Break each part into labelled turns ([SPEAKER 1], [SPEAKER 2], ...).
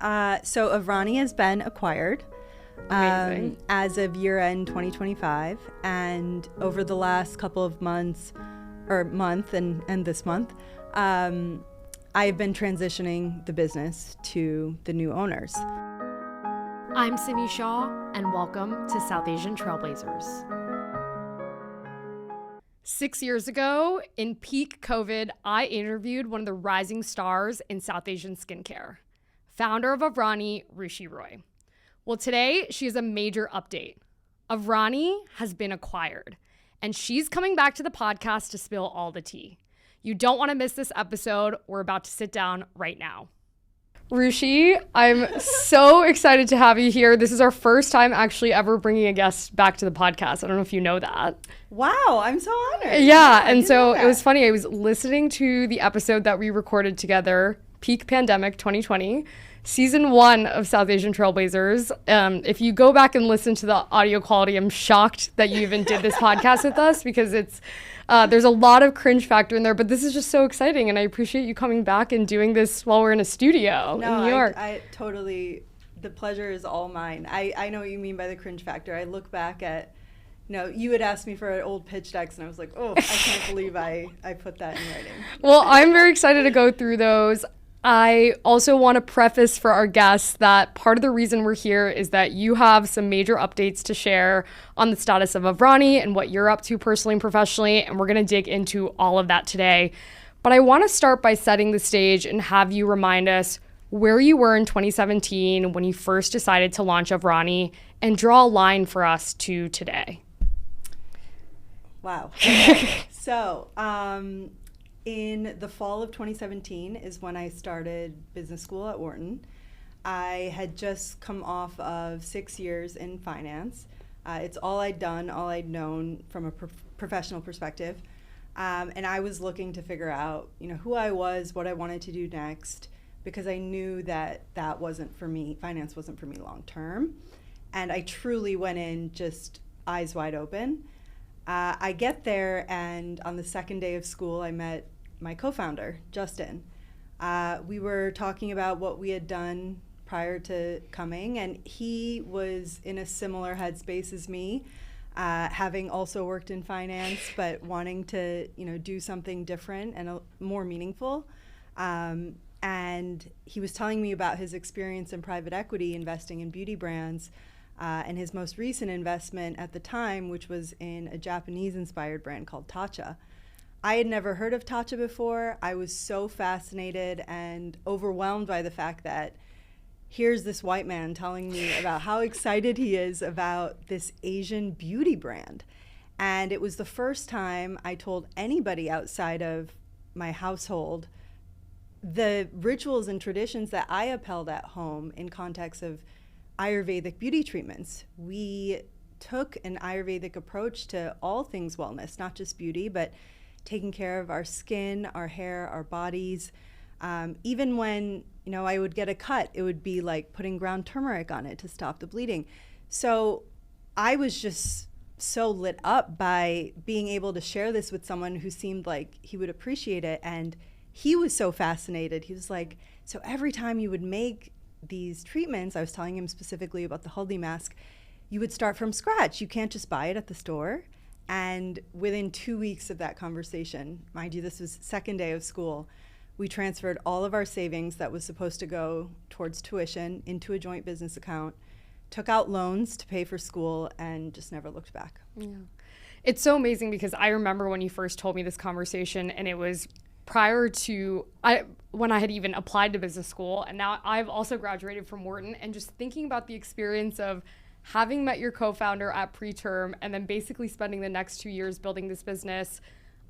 [SPEAKER 1] So Aavrani has been acquired as of year-end 2025, and over the last couple of months, or month and this month, I've been transitioning the business to the new owners.
[SPEAKER 2] I'm Simi Shaw, and welcome to South Asian Trailblazers. 6 years ago, in peak COVID, I interviewed one of the rising stars in South Asian skincare, founder of Aavrani, Rooshy Roy. Well, today, she has a major update. Aavrani has been acquired, and she's coming back to the podcast to spill all the tea. You don't want to miss this episode. We're about to sit down right now. Rooshy, I'm so excited to have you here. This is our first time actually ever bringing a guest back to the podcast. I don't know if you know that.
[SPEAKER 1] Wow, I'm so honored.
[SPEAKER 2] Yeah, and so it was funny. I was listening to the episode that we recorded together, peak pandemic 2020, season 1 of South Asian Trailblazers. If you go back and listen to the audio quality, I'm shocked that you even did this podcast with us because it's there's a lot of cringe factor in there, but this is just so exciting, and I appreciate you coming back and doing this while we're in a studio in New York.
[SPEAKER 1] I totally, the pleasure is all mine. I know what you mean by the cringe factor. I look back at, you had asked me for an old pitch decks, and I was like, oh, I can't believe I put that in writing.
[SPEAKER 2] Well, I'm very excited to go through those. I also want to preface for our guests that part of the reason we're here is that you have some major updates to share on the status of Aavrani and what you're up to personally and professionally, and we're going to dig into all of that today. But I want to start by setting the stage and have you remind us where you were in 2017 when you first decided to launch Aavrani, and draw a line for us to today.
[SPEAKER 1] Wow. Okay. So, in the fall of 2017 is when I started business school at Wharton. I had just come off of 6 years in finance. It's all I'd done, all I'd known from a professional perspective. And I was looking to figure out, who I was, what I wanted to do next, because I knew that wasn't for me, finance wasn't for me long term. And I truly went in just eyes wide open. I get there, and on the second day of school, I met my co-founder, Justin. We were talking about what we had done prior to coming, and he was in a similar headspace as me, having also worked in finance, but wanting to, do something different and more meaningful. And he was telling me about his experience in private equity, investing in beauty brands, and his most recent investment at the time, which was in a Japanese-inspired brand called Tatcha. I had never heard of Tatcha before. I was so fascinated and overwhelmed by the fact that here's this white man telling me about how excited he is about this Asian beauty brand. And it was the first time I told anybody outside of my household the rituals and traditions that I upheld at home in context of Ayurvedic beauty treatments. We took an Ayurvedic approach to all things wellness, not just beauty, but taking care of our skin, our hair, our bodies. Even when, I would get a cut, it would be like putting ground turmeric on it to stop the bleeding. So I was just so lit up by being able to share this with someone who seemed like he would appreciate it. And he was so fascinated. He was like, so every time you would make these treatments, I was telling him specifically about the haldi mask, you would start from scratch. You can't just buy it at the store. And within 2 weeks of that conversation, mind you, this was second day of school, we transferred all of our savings that was supposed to go towards tuition into a joint business account, took out loans to pay for school, and just never looked back.
[SPEAKER 2] Yeah. It's so amazing because I remember when you first told me this conversation, and it was prior to when I had even applied to business school, and now I've also graduated from Wharton, and just thinking about the experience of having met your co-founder at preterm and then basically spending the next 2 years building this business.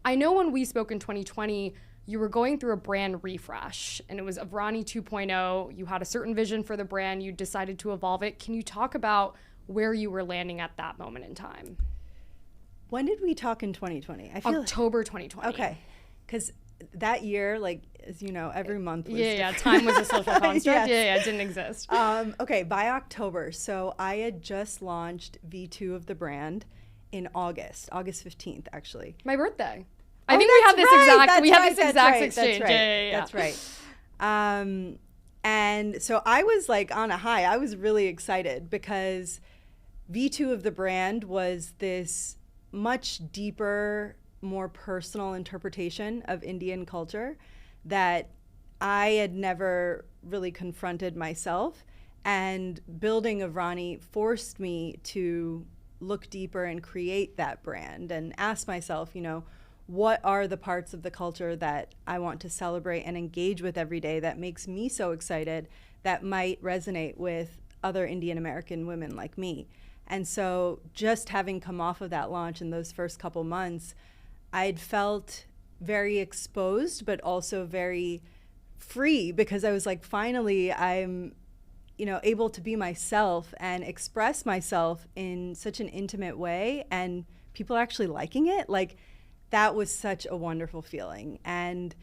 [SPEAKER 2] I know when we spoke in 2020, you were going through a brand refresh, and it was Aavrani 2.0. You had a certain vision for the brand. You decided to evolve it. Can you talk about where you were landing at that moment in time?
[SPEAKER 1] When did we talk in 2020?
[SPEAKER 2] October 2020.
[SPEAKER 1] Okay, because that year, as you know, every month was
[SPEAKER 2] different. Time was a social construct.
[SPEAKER 1] Yes.
[SPEAKER 2] It didn't exist.
[SPEAKER 1] Okay, by October, so I had just launched V2 of the brand in August 15th, actually.
[SPEAKER 2] My birthday. I think we have this exact exchange.
[SPEAKER 1] That's right. And so I was like on a high. I was really excited because V2 of the brand was this much deeper, more personal interpretation of Indian culture that I had never really confronted myself. And building Aavrani forced me to look deeper and create that brand and ask myself, what are the parts of the culture that I want to celebrate and engage with every day that makes me so excited that might resonate with other Indian American women like me. And so just having come off of that launch in those first couple months, I'd felt very exposed, but also very free, because I was like, finally, I'm able to be myself and express myself in such an intimate way, and people are actually liking it. Like, that was such a wonderful feeling. And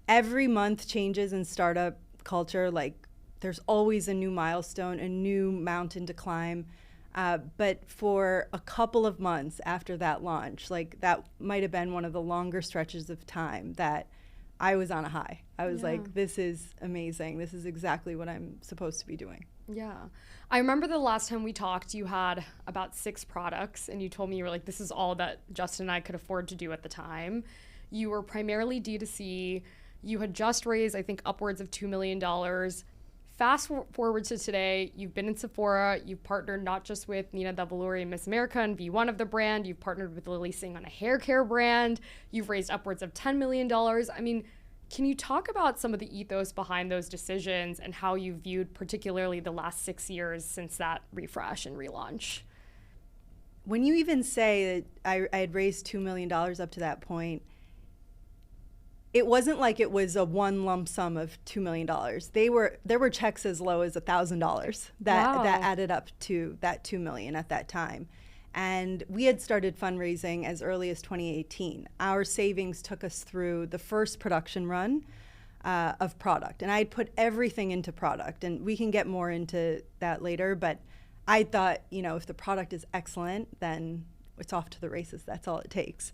[SPEAKER 1] every month changes in startup culture. Like, there's always a new milestone, a new mountain to climb. But for a couple of months after that launch, like, that might have been one of the longer stretches of time that I was on a high. I was like, this is amazing. This is exactly what I'm supposed to be doing.
[SPEAKER 2] Yeah. I remember the last time we talked, you had about 6 products, and you told me you were like, this is all that Justin and I could afford to do at the time. You were primarily D2C. You had just raised, I think, upwards of $2 million. Fast forward to today, you've been in Sephora. You've partnered not just with Nina Davuluri and Miss America and V1 of the brand. You've partnered with Lilly Singh on a hair care brand. You've raised upwards of $10 million. I mean, can you talk about some of the ethos behind those decisions and how you viewed particularly the last 6 years since that refresh and relaunch?
[SPEAKER 1] When you even say that I had raised $2 million up to that point, it wasn't like it was a one lump sum of $2 million. There were checks as low as $1,000 that added up to that $2 million at that time. And we had started fundraising as early as 2018. Our savings took us through the first production run of product. And I had put everything into product. And we can get more into that later. But I thought, if the product is excellent, then it's off to the races. That's all it takes.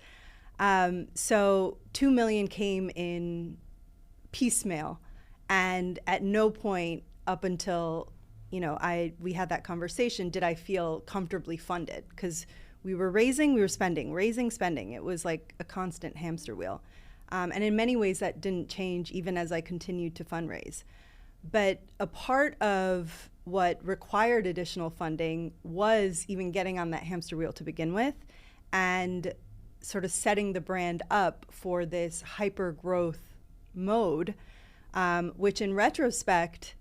[SPEAKER 1] So $2 million came in piecemeal. And at no point up until we had that conversation, did I feel comfortably funded? Because we were raising, we were spending, raising, spending. It was like a constant hamster wheel. And in many ways that didn't change even as I continued to fundraise. But a part of what required additional funding was even getting on that hamster wheel to begin with and sort of setting the brand up for this hyper growth mode, which in retrospect,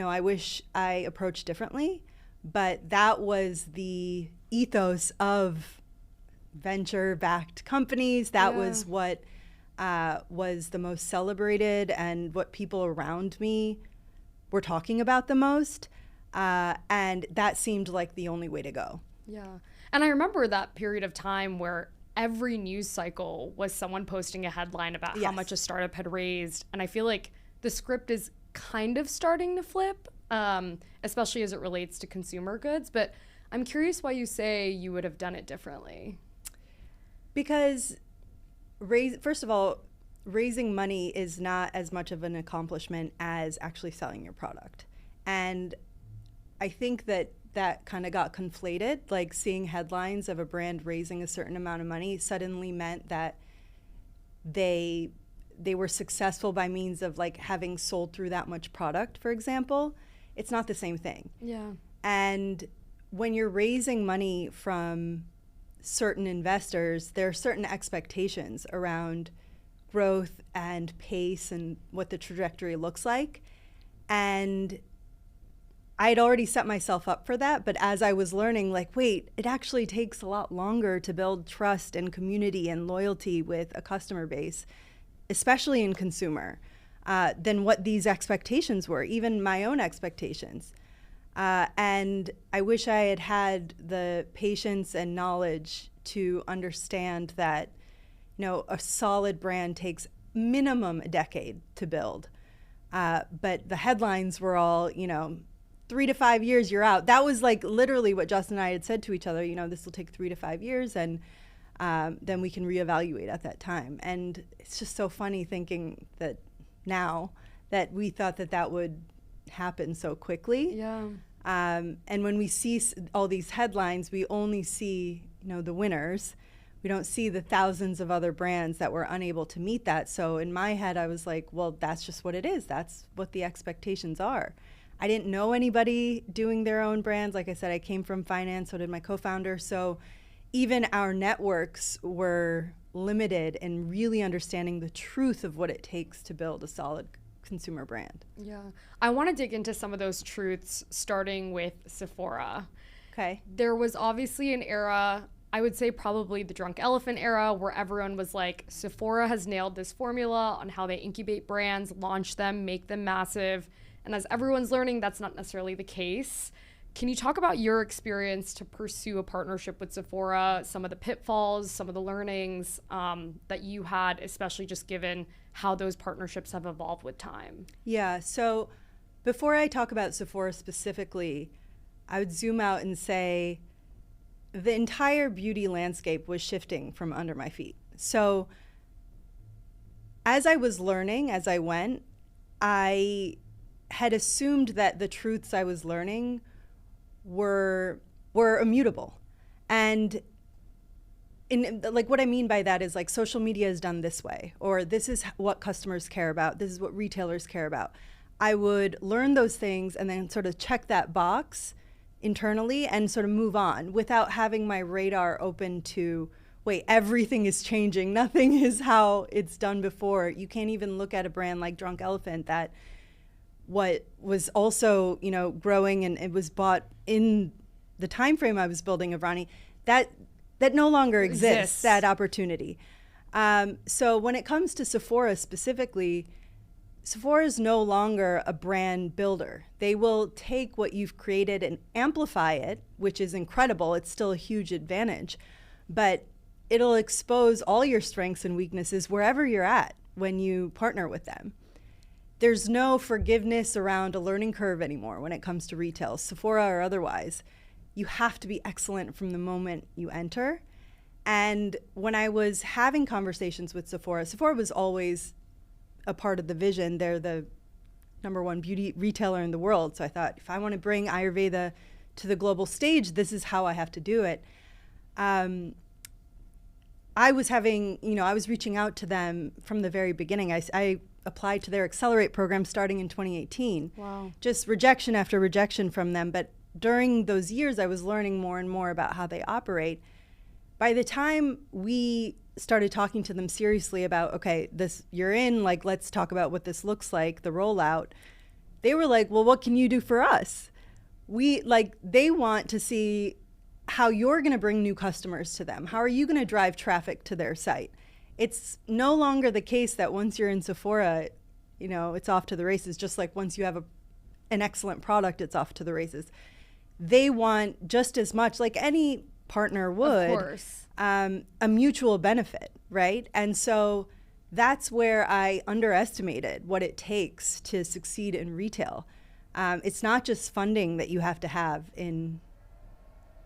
[SPEAKER 1] I wish I approached differently, but that was the ethos of venture-backed companies. That was what was the most celebrated and what people around me were talking about the most. And that seemed like the only way to go.
[SPEAKER 2] Yeah. And I remember that period of time where every news cycle was someone posting a headline about how much a startup had raised. And I feel like the script is kind of starting to flip, especially as it relates to consumer goods. But I'm curious why you say you would have done it differently.
[SPEAKER 1] Because first of all, raising money is not as much of an accomplishment as actually selling your product. And I think that kind of got conflated. Like, seeing headlines of a brand raising a certain amount of money suddenly meant that they were successful by means of like having sold through that much product, for example. It's not the same thing.
[SPEAKER 2] Yeah.
[SPEAKER 1] And when you're raising money from certain investors, there are certain expectations around growth and pace and what the trajectory looks like. And I had already set myself up for that, but as I was learning, like, wait, it actually takes a lot longer to build trust and community and loyalty with a customer base, especially in consumer, than what these expectations were, even my own expectations. And I wish I had had the patience and knowledge to understand that, a solid brand takes minimum a decade to build. But the headlines were all, 3 to 5 years, you're out. That was like literally what Justin and I had said to each other, this will take 3 to 5 years, and then we can reevaluate at that time. And it's just so funny thinking that now that we thought that would happen so quickly.
[SPEAKER 2] Yeah.
[SPEAKER 1] And when we see all these headlines, we only see, the winners. We don't see the thousands of other brands that were unable to meet that. So in my head, I was like, well, that's just what it is. That's what the expectations are. I didn't know anybody doing their own brands. Like I said, I came from finance, so did my co-founder. So even our networks were limited in really understanding the truth of what it takes to build a solid consumer brand.
[SPEAKER 2] Yeah. I want to dig into some of those truths, starting with Sephora.
[SPEAKER 1] Okay.
[SPEAKER 2] There was obviously an era, I would say probably the drunk elephant era, where everyone was like, Sephora has nailed this formula on how they incubate brands, launch them, make them massive. And as everyone's learning, that's not necessarily the case. Can you talk about your experience to pursue a partnership with Sephora, some of the pitfalls, some of the learnings that you had, especially just given how those partnerships have evolved with time?
[SPEAKER 1] Yeah, so before I talk about Sephora specifically, I would zoom out and say the entire beauty landscape was shifting from under my feet. So as I was learning, as I went, I had assumed that the truths I was learning were immutable. And like what I mean by that is like social media is done this way, or this is what customers care about, this is what retailers care about. I would learn those things and then sort of check that box internally and sort of move on without having my radar open to, wait, everything is changing. Nothing is how it's done before. You can't even look at a brand like Drunk Elephant that what was also, growing, and it was bought in the time frame I was building Aavrani, that no longer exists, that opportunity. So when it comes to Sephora specifically, Sephora is no longer a brand builder. They will take what you've created and amplify it, which is incredible. It's still a huge advantage, but it'll expose all your strengths and weaknesses wherever you're at when you partner with them. There's no forgiveness around a learning curve anymore when it comes to retail, Sephora or otherwise. You have to be excellent from the moment you enter. And when I was having conversations with Sephora, Sephora was always a part of the vision. They're the #1 beauty retailer in the world. So I thought, if I want to bring Ayurveda to the global stage, this is how I have to do it. I was reaching out to them from the very beginning. I applied to their Accelerate program starting in 2018.
[SPEAKER 2] Wow.
[SPEAKER 1] Just rejection after rejection from them. But during those years, I was learning more and more about how they operate. By the time we started talking to them seriously about, okay, you're in, like, let's talk about what this looks like, the rollout, they were like, well, what can you do for us? They want to see how you're going to bring new customers to them. How are you going to drive traffic to their site? It's no longer the case that once you're in Sephora, it's off to the races. Just like once you have an excellent product, it's off to the races. They want just as much, like any partner would,
[SPEAKER 2] of course,
[SPEAKER 1] a mutual benefit, right? And so that's where I underestimated what it takes to succeed in retail. It's not just funding that you have to have in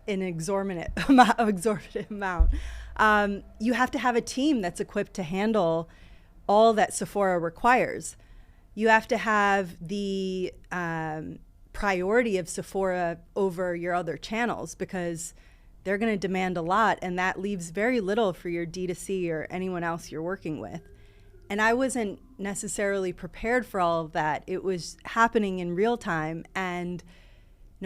[SPEAKER 1] an exorbitant amount. You have to have a team that's equipped to handle all that Sephora requires. You have to have the priority of Sephora over your other channels because they're going to demand a lot, and that leaves very little for your D2C or anyone else you're working with. And I wasn't necessarily prepared for all of that. It was happening in real time. And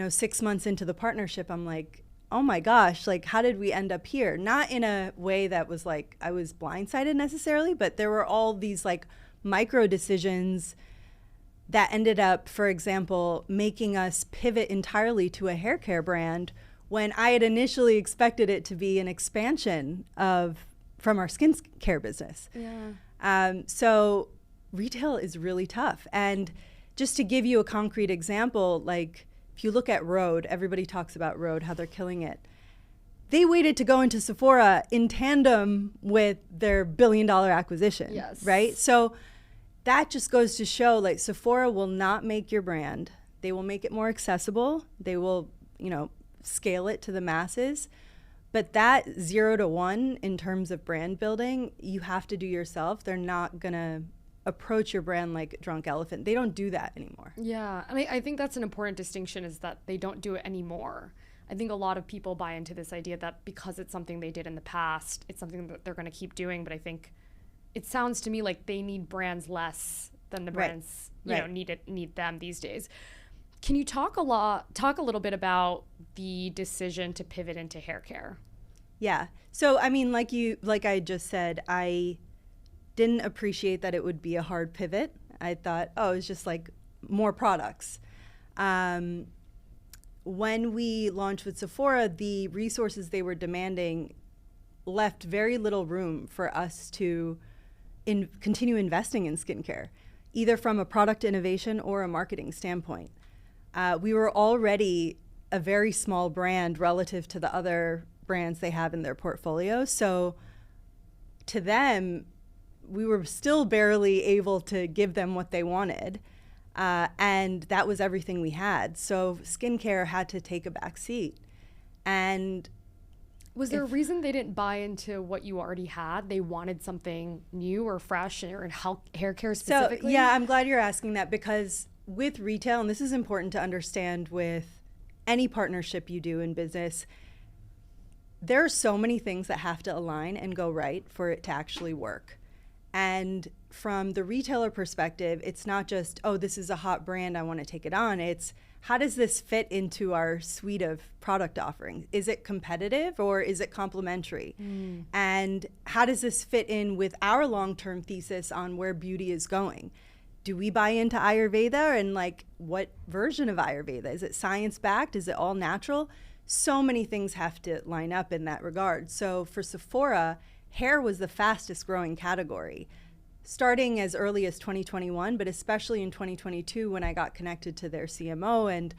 [SPEAKER 1] 6 months into the partnership, I'm like, oh my gosh, like, how did we end up here? Not in a way that was like I was blindsided necessarily, but there were all these like micro decisions that ended up, for example, making us pivot entirely to a hair care brand when I had initially expected it to be an expansion from our skincare business.
[SPEAKER 2] Yeah.
[SPEAKER 1] So retail is really tough. And just to give you a concrete example, like, if you look at Rhode, everybody talks about Rhode, how they're killing it. They waited to go into Sephora in tandem with their $1 billion acquisition,
[SPEAKER 2] yes,
[SPEAKER 1] right? So that just goes to show, like, Sephora will not make your brand. They will make it more accessible. They will, scale it to the masses. But that 0 to 1 in terms of brand building, you have to do yourself. They're not gonna approach your brand like drunk elephant. They don't do that anymore.
[SPEAKER 2] Yeah, and I think that's an important distinction, is that they don't do it anymore. I think a lot of people buy into this idea that because it's something they did in the past, it's something that they're going to keep doing. But I think it sounds to me like they need brands less than the brands need them these days. Can you talk a little bit about the decision to pivot into hair care?
[SPEAKER 1] Yeah. So I mean, like I just said, I didn't appreciate that it would be a hard pivot. I thought, oh, it's just like more products. When we launched with Sephora, the resources they were demanding left very little room for us to continue investing in skincare, either from a product innovation or a marketing standpoint. We were already a very small brand relative to the other brands they have in their portfolio. So to them, we were still barely able to give them what they wanted. And that was everything we had. So skincare had to take a back seat. And
[SPEAKER 2] was there a reason they didn't buy into what you already had? They wanted something new or fresh or in hair care specifically?
[SPEAKER 1] So, yeah, I'm glad you're asking that, because with retail, and this is important to understand with any partnership you do in business, there are so many things that have to align and go right for it to actually work. And from the retailer perspective, it's not just, oh, this is a hot brand, I want to take it on. It's, how does this fit into our suite of product offerings? Is it competitive or is it complementary? And how does this fit in with our long-term thesis on where beauty is going? Do we buy into Ayurveda, and like what version of Ayurveda? Is it science-backed? Is it all natural? So many things have to line up in that regard. So for Sephora, hair was the fastest growing category, starting as early as 2021, but especially in 2022 when I got connected to their CMO and,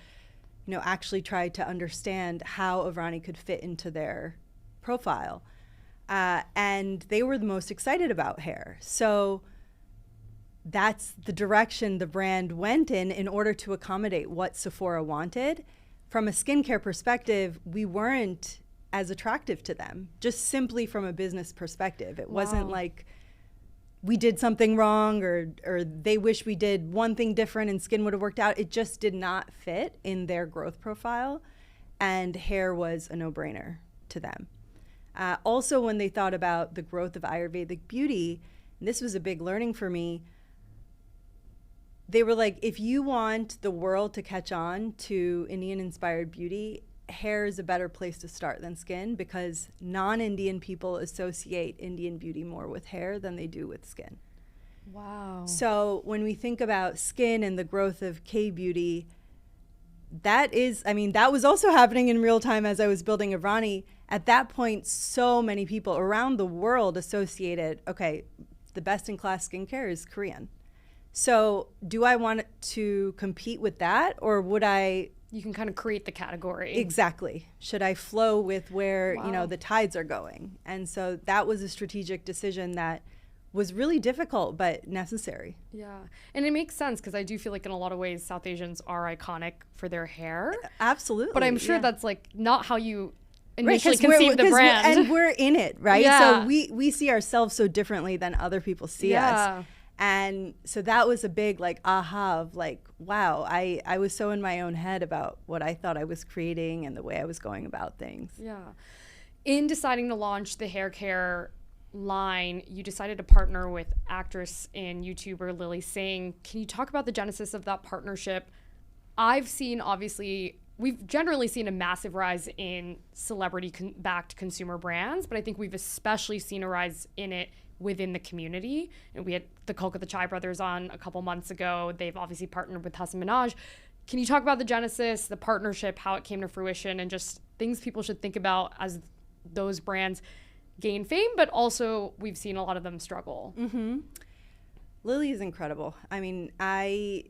[SPEAKER 1] you know, actually tried to understand how Aavrani could fit into their profile. And they were the most excited about hair. So that's the direction the brand went in order to accommodate what Sephora wanted. From a skincare perspective, we weren't as attractive to them, just simply from a business perspective. It wasn't like we did something wrong or they wish we did one thing different and skin would have worked out. It just did not fit in their growth profile, and hair was a no-brainer to them. Also, when they thought about the growth of Ayurvedic beauty, and this was a big learning for me, they were like, if you want the world to catch on to Indian-inspired beauty, hair is a better place to start than skin, because non-Indian people associate Indian beauty more with hair than they do with skin.
[SPEAKER 2] Wow.
[SPEAKER 1] So when we think about skin and the growth of K-beauty, that was also happening in real time as I was building Aavrani. At that point, so many people around the world associated, okay, the best-in-class skincare is Korean. So do I want to compete with that, or would I...
[SPEAKER 2] You can kind of create the category.
[SPEAKER 1] Exactly. Should I flow with where, the tides are going? And so that was a strategic decision that was really difficult, but necessary.
[SPEAKER 2] Yeah. And it makes sense, because I do feel like in a lot of ways, South Asians are iconic for their hair.
[SPEAKER 1] Absolutely.
[SPEAKER 2] But I'm sure that's like not how you initially conceived the brand.
[SPEAKER 1] And we're in it, right?
[SPEAKER 2] Yeah.
[SPEAKER 1] So we see ourselves so differently than other people see us. And so that was a big like aha of like, wow, I was so in my own head about what I thought I was creating and the way I was going about things.
[SPEAKER 2] Yeah. In deciding to launch the hair care line, you decided to partner with actress and YouTuber Lilly Singh. Can you talk about the genesis of that partnership? We've generally seen a massive rise in celebrity-backed consumer brands, but I think we've especially seen a rise in it within the community. And we had the Colé the Chai brothers on a couple months ago. They've obviously partnered with Hassan Minaj. Can you talk about the genesis, the partnership, how it came to fruition, and just things people should think about as those brands gain fame, but also we've seen a lot of them struggle?
[SPEAKER 1] Lilly is incredible. I mean, I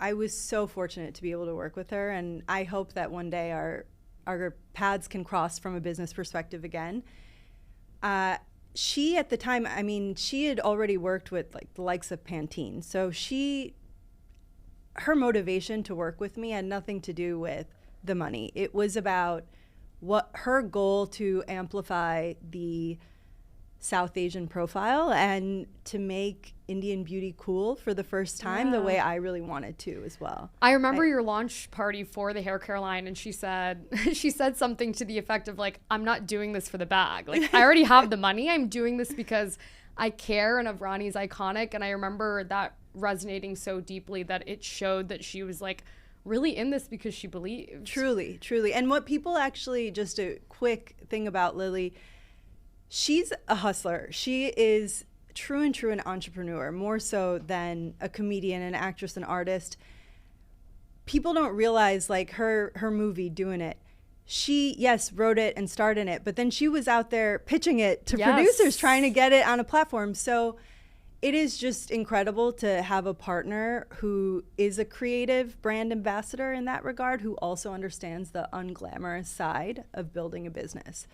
[SPEAKER 1] was so fortunate to be able to work with her, and I hope that one day our paths can cross from a business perspective again. She, at the time, she had already worked with like the likes of Pantene. So her motivation to work with me had nothing to do with the money. It was about what her goal to amplify the South Asian profile and to make Indian beauty cool for the first time the way I really wanted to as well.
[SPEAKER 2] I remember your launch party for the hair care line, and she said something to the effect of like, I'm not doing this for the bag. Like, I already have the money. I'm doing this because I care, and Aavrani is iconic. And I remember that resonating so deeply that it showed that she was like really in this because she believed.
[SPEAKER 1] Truly, truly. And what people actually, just a quick thing about Lilly, she's a hustler. She is true an entrepreneur, more so than a comedian, an actress, an artist. People don't realize, like, her movie, Doing It, she, yes, wrote it and starred in it, but then she was out there pitching it to producers, trying to get it on a platform. So it is just incredible to have a partner who is a creative brand ambassador in that regard, who also understands the unglamorous side of building a business.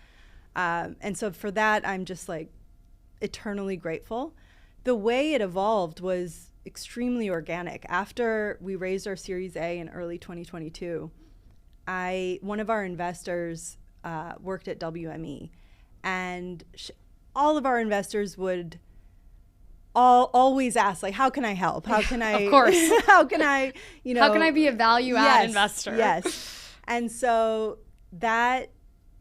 [SPEAKER 1] And so for that, I'm just like eternally grateful. The way it evolved was extremely organic. After we raised our Series A in early 2022, one of our investors worked at WME, and all of our investors would always ask, like, how can I help? How can I,
[SPEAKER 2] of course,
[SPEAKER 1] how can I,
[SPEAKER 2] how can I be a value add investor?
[SPEAKER 1] Yes. And so that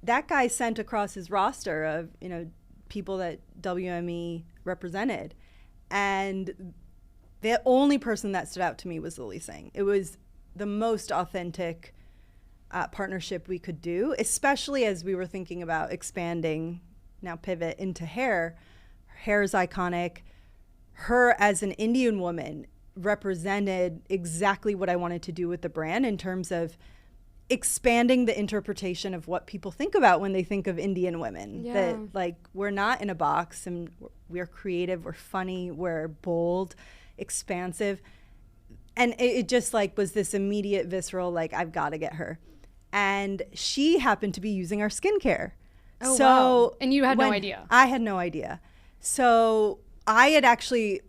[SPEAKER 1] guy sent across his roster of, people that WME represented. And the only person that stood out to me was Lilly Singh. It was the most authentic partnership we could do, especially as we were thinking about expanding, now pivot into hair. Her hair is iconic. Her as an Indian woman represented exactly what I wanted to do with the brand in terms of expanding the interpretation of what people think about when they think of Indian women.
[SPEAKER 2] Yeah.
[SPEAKER 1] That, like, we're not in a box, and we're creative, we're funny, we're bold, expansive. And it just like was this immediate visceral, like, I've got to get her. And she happened to be using our skincare.
[SPEAKER 2] Oh, so, wow. And you had no idea.
[SPEAKER 1] I had no idea. So I had actually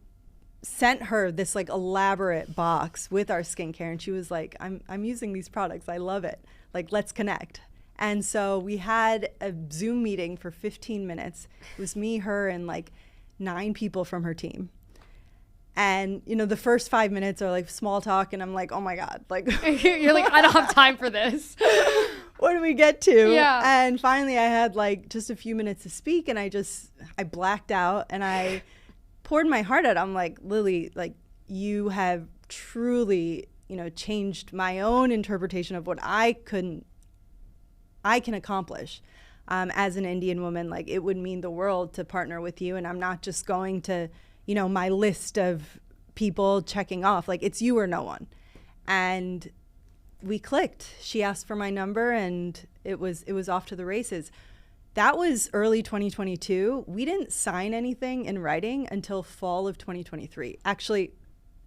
[SPEAKER 1] sent her this like elaborate box with our skincare, and she was like, I'm using these products, I love it, like, let's connect. And so we had a Zoom meeting for 15 minutes. It was me, her, and like 9 people from her team. And the first 5 minutes are like small talk, and I'm like, oh my God, like
[SPEAKER 2] you're like, I don't have time for this.
[SPEAKER 1] What do we get to?
[SPEAKER 2] Yeah.
[SPEAKER 1] And finally I had like just a few minutes to speak, and I blacked out, and I poured my heart out. I'm like, Lilly, like, you have truly, changed my own interpretation of what I can accomplish as an Indian woman. Like, it would mean the world to partner with you, and I'm not just going to, my list of people checking off. Like, it's you or no one. And we clicked. She asked for my number, and it was off to the races. That was early 2022. We didn't sign anything in writing until fall of 2023. Actually,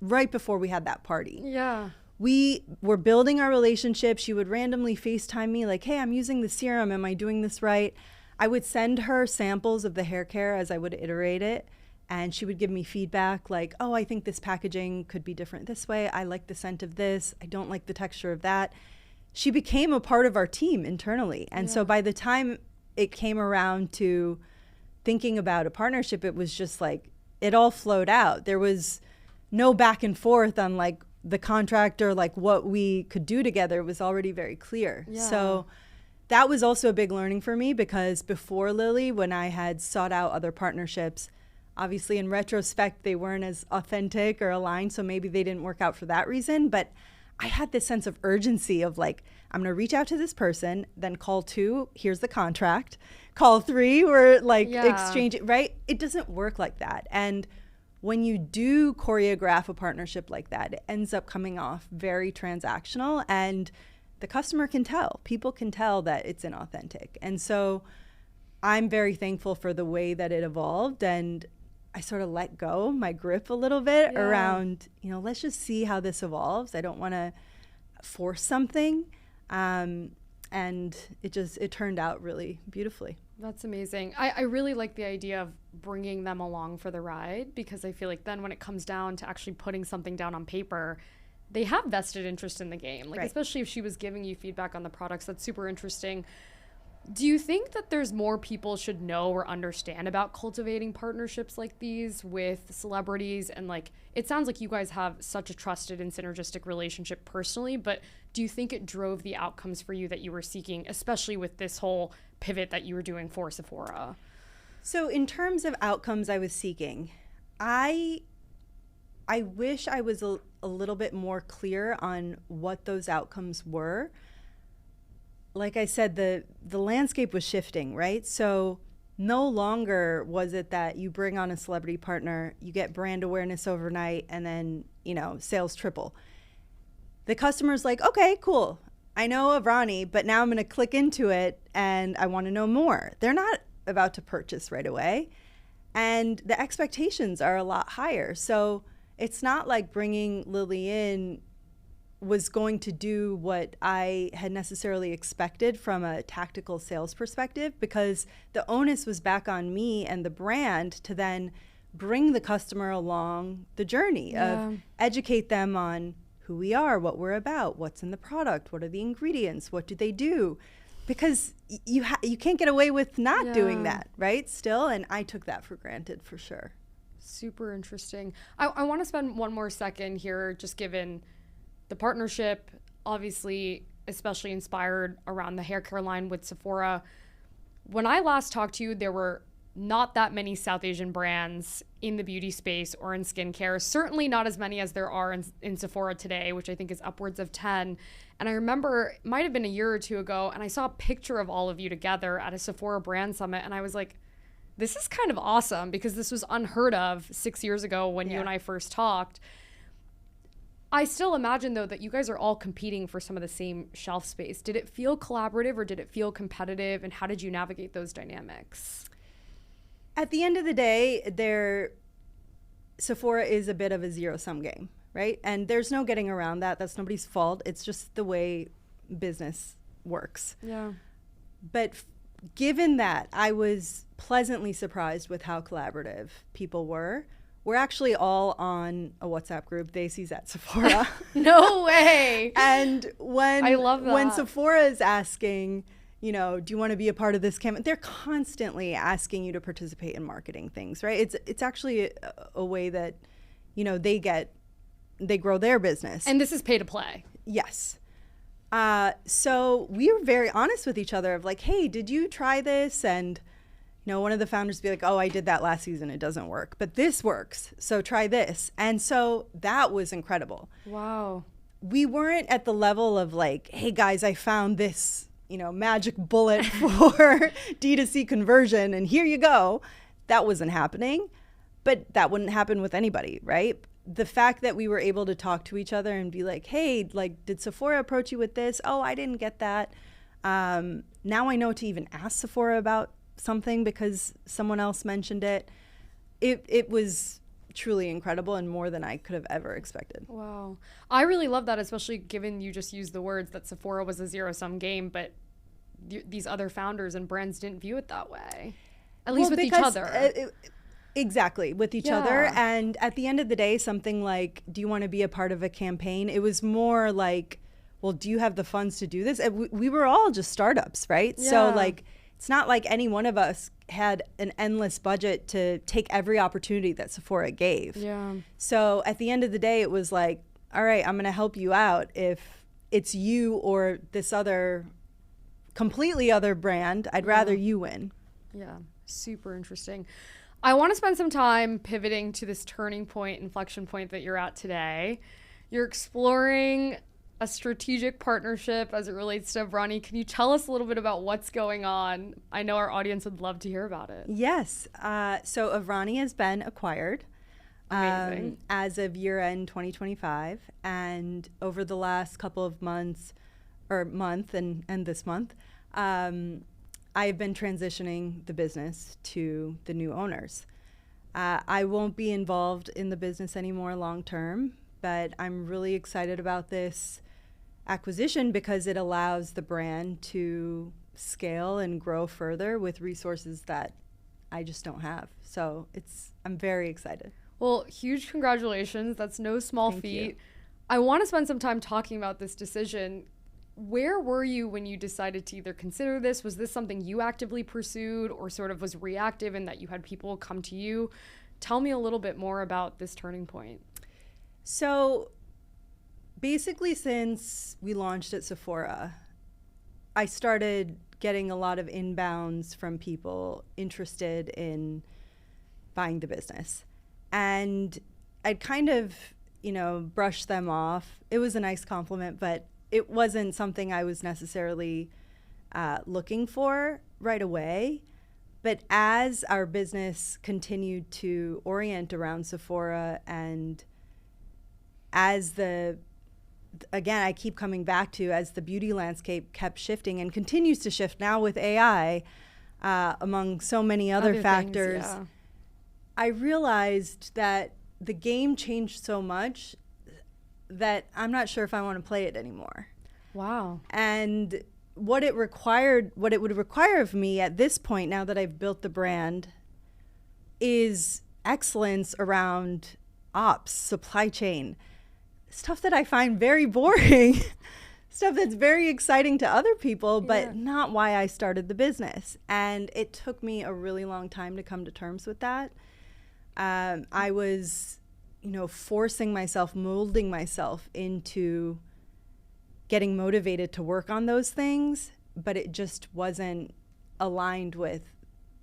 [SPEAKER 1] right before we had that party.
[SPEAKER 2] Yeah.
[SPEAKER 1] We were building our relationship. She would randomly FaceTime me like, hey, I'm using the serum. Am I doing this right? I would send her samples of the hair care as I would iterate it. And she would give me feedback like, oh, I think this packaging could be different this way. I like the scent of this. I don't like the texture of that. She became a part of our team internally. And so by the time it came around to thinking about a partnership, it was just like, it all flowed out. There was no back and forth on like the contract or like what we could do together. It was already very clear.
[SPEAKER 2] Yeah.
[SPEAKER 1] So that was also a big learning for me, because before Lilly, when I had sought out other partnerships, obviously in retrospect, they weren't as authentic or aligned. So maybe they didn't work out for that reason. But I had this sense of urgency of like, I'm going to reach out to this person, then call 2, here's the contract. Call 3, we're like exchanging, right? It doesn't work like that. And when you do choreograph a partnership like that, it ends up coming off very transactional, and the customer can tell. People can tell that it's inauthentic. And so I'm very thankful for the way that it evolved, and I sort of let go my grip a little bit around, let's just see how this evolves. I don't want to force something. And it turned out really beautifully.
[SPEAKER 2] That's amazing. I really like the idea of bringing them along for the ride, because I feel like then when it comes down to actually putting something down on paper, they have vested interest in the game. Like, especially if she was giving you feedback on the products, that's super interesting. Do you think that there's more people should know or understand about cultivating partnerships like these with celebrities? And like, it sounds like you guys have such a trusted and synergistic relationship personally, but do you think it drove the outcomes for you that you were seeking, especially with this whole pivot that you were doing for Sephora?
[SPEAKER 1] So in terms of outcomes I was seeking, I wish I was a little bit more clear on what those outcomes were. Like I said, the landscape was shifting, right? So no longer was it that you bring on a celebrity partner, you get brand awareness overnight, and then, sales triple. The customer's like, okay, cool. I know Aavrani, but now I'm going to click into it and I want to know more. They're not about to purchase right away. And the expectations are a lot higher. So it's not like bringing Lilly in was going to do what I had necessarily expected from a tactical sales perspective, because the onus was back on me and the brand to then bring the customer along the journey of educate them on who we are, what we're about, what's in the product, what are the ingredients, what do they do, because you can't get away with not doing that, right? Still, and I took that for granted for sure.
[SPEAKER 2] Super interesting. I want to spend one more second here, just given the partnership, obviously, especially inspired around the hair care line with Sephora. When I last talked to you, there were not that many South Asian brands in the beauty space or in skincare, certainly not as many as there are in Sephora today, which I think is upwards of 10. And I remember, it might have been a year or two ago, and I saw a picture of all of you together at a Sephora brand summit, and I was like, this is kind of awesome, because this was unheard of 6 years ago when you and I first talked. I still imagine, though, that you guys are all competing for some of the same shelf space. Did it feel collaborative or did it feel competitive? And how did you navigate those dynamics?
[SPEAKER 1] At the end of the day, Sephora is a bit of a zero-sum game, right? And there's no getting around that. That's nobody's fault. It's just the way business works.
[SPEAKER 2] Yeah.
[SPEAKER 1] But given that, I was pleasantly surprised with how collaborative people were. We're actually all on a WhatsApp group, Daisy's at Sephora.
[SPEAKER 2] No way.
[SPEAKER 1] And
[SPEAKER 2] I love that.
[SPEAKER 1] when Sephora is asking, do you want to be a part of this campaign? They're constantly asking you to participate in marketing things, right? It's actually a way that, they grow their business.
[SPEAKER 2] And this is pay to play.
[SPEAKER 1] Yes. So we were very honest with each other of like, hey, did you try this? And one of the founders would be like, oh, I did that last season. It doesn't work. But this works. So try this. And so that was incredible.
[SPEAKER 2] Wow.
[SPEAKER 1] We weren't at the level of like, hey, guys, I found this, magic bullet for D2C conversion. And here you go. That wasn't happening. But that wouldn't happen with anybody, right? The fact that we were able to talk to each other and be like, hey, like, did Sephora approach you with this? Oh, I didn't get that. Now I know to even ask Sephora about something because someone else mentioned it. It was truly incredible and more than I could have ever expected.
[SPEAKER 2] Wow. I really love that, especially given you just used the words that Sephora was a zero-sum game, but these other founders and brands didn't view it that way, at least with each other.
[SPEAKER 1] Exactly, with each other. And at the end of the day, something like, do you want to be a part of a campaign? It was more like, well, do you have the funds to do this? And we were all just startups, right?
[SPEAKER 2] Yeah.
[SPEAKER 1] So like, it's not like any one of us had an endless budget to take every opportunity that Sephora gave.
[SPEAKER 2] Yeah.
[SPEAKER 1] So at the end of the day, it was like, all right, I'm going to help you out if it's you or this other, completely other brand. I'd rather you win.
[SPEAKER 2] Yeah, super interesting. I want to spend some time pivoting to this turning point, inflection point that you're at today. You're exploring a strategic partnership as it relates to Aavrani. Can you tell us a little bit about what's going on? I know our audience would love to hear about it.
[SPEAKER 1] Yes. So Aavrani has been acquired as of year-end 2025. And over the last couple of months, or month and this month, I've been transitioning the business to the new owners. I won't be involved in the business anymore long-term, but I'm really excited about this acquisition because it allows the brand to scale and grow further with resources that I just don't have. So I'm very excited.
[SPEAKER 2] Well, huge congratulations. That's no small feat.
[SPEAKER 1] Thank you.
[SPEAKER 2] I want to spend some time talking about this decision. where were you when you decided to either consider this? Was this something you actively pursued or sort of was reactive in that you had people come to you? Tell me a little bit more about this turning point.
[SPEAKER 1] So basically, since we launched at Sephora, I started getting a lot of inbounds from people interested in buying the business. And I'd kind of, brush them off. It was a nice compliment, but it wasn't something I was necessarily looking for right away. But as our business continued to orient around Sephora, and as again, I keep coming back to, as the beauty landscape kept shifting and continues to shift now with AI, among so many other factors,
[SPEAKER 2] things, yeah.
[SPEAKER 1] I realized that the game changed so much that I'm not sure if I want to play it anymore.
[SPEAKER 2] Wow.
[SPEAKER 1] And what it would require of me at this point, now that I've built the brand, is excellence around ops, supply chain, stuff that I find very boring, stuff that's very exciting to other people, but not why I started the business. And it took me a really long time to come to terms with that. I was, forcing myself, molding myself into getting motivated to work on those things, but it just wasn't aligned with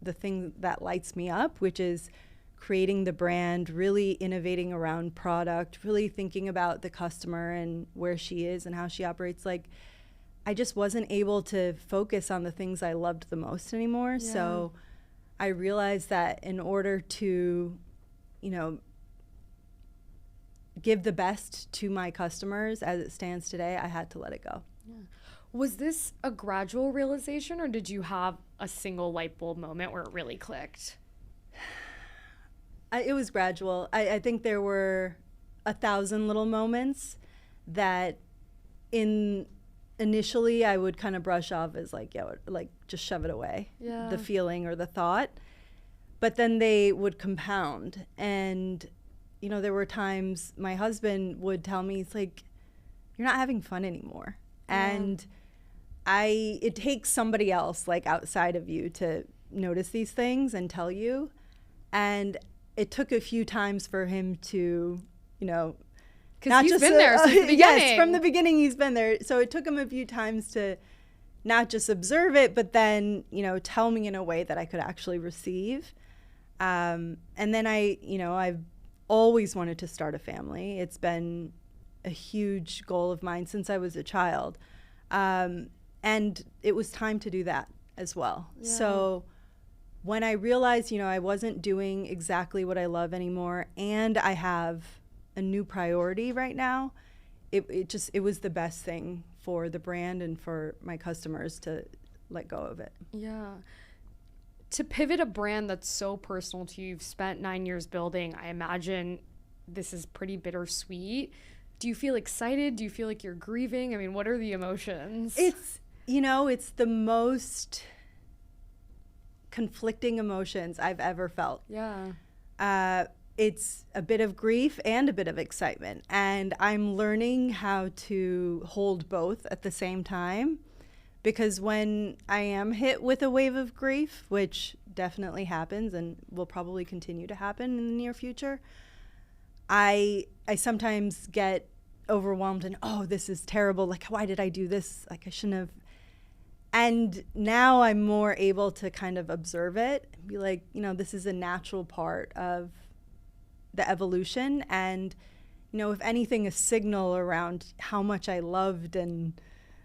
[SPEAKER 1] the thing that lights me up, which is creating the brand, really innovating around product, really thinking about the customer and where she is and how she operates. Like, I just wasn't able to focus on the things I loved the most anymore.
[SPEAKER 2] Yeah.
[SPEAKER 1] So I realized that in order to, give the best to my customers as it stands today, I had to let it go.
[SPEAKER 2] Yeah. Was this a gradual realization, or did you have a single light bulb moment where it really clicked?
[SPEAKER 1] It was gradual. I think there were 1,000 little moments that initially I would kind of brush off as just shove it away, the feeling or the thought. But then they would compound. And, there were times my husband would tell me, it's like, you're not having fun anymore. Yeah. And it takes somebody else, like, outside of you to notice these things and tell you. And it took a few times for him to,
[SPEAKER 2] because he's been there since the beginning.
[SPEAKER 1] Yes, from the beginning he's been there. So it took him a few times to not just observe it, but then, tell me in a way that I could actually receive. And then I've always wanted to start a family. It's been a huge goal of mine since I was a child. And it was time to do that as well. Yeah. So when I realized, I wasn't doing exactly what I love anymore, and I have a new priority right now, it was the best thing for the brand and for my customers to let go of it.
[SPEAKER 2] Yeah. To pivot a brand that's so personal to you, you've spent 9 years building, I imagine this is pretty bittersweet. Do you feel excited? Do you feel like you're grieving? I mean, what are the emotions?
[SPEAKER 1] It's the most conflicting emotions I've ever felt.
[SPEAKER 2] Yeah.
[SPEAKER 1] It's a bit of grief and a bit of excitement. And I'm learning how to hold both at the same time. Because when I am hit with a wave of grief, which definitely happens and will probably continue to happen in the near future, I sometimes get overwhelmed and, this is terrible. Like, why did I do this? Like, I shouldn't have. And now I'm more able to kind of observe it and be like, this is a natural part of the evolution. And, if anything, a signal around how much I loved and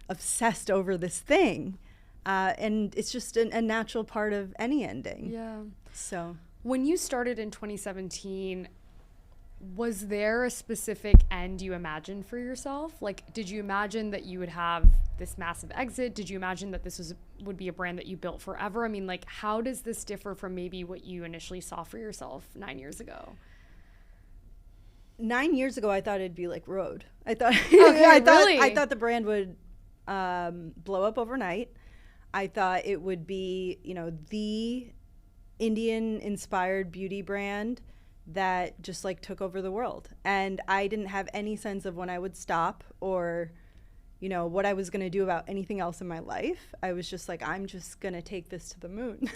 [SPEAKER 1] obsessed over this thing. And it's just a natural part of any ending.
[SPEAKER 2] Yeah.
[SPEAKER 1] So
[SPEAKER 2] when you started in 2017, was there a specific end you imagined for yourself? Like, did you imagine that you would have this massive exit? Did you imagine that this would be a brand that you built forever? I mean, like, how does this differ from maybe what you initially saw for yourself 9 years ago?
[SPEAKER 1] 9 years ago, I thought it'd be like Rhode. I thought,
[SPEAKER 2] okay,
[SPEAKER 1] I thought the brand would blow up overnight. I thought it would be, the Indian-inspired beauty brand that just took over the world. And I didn't have any sense of when I would stop or, what I was going to do about anything else in my life. I was just like, I'm just going to take this to the moon.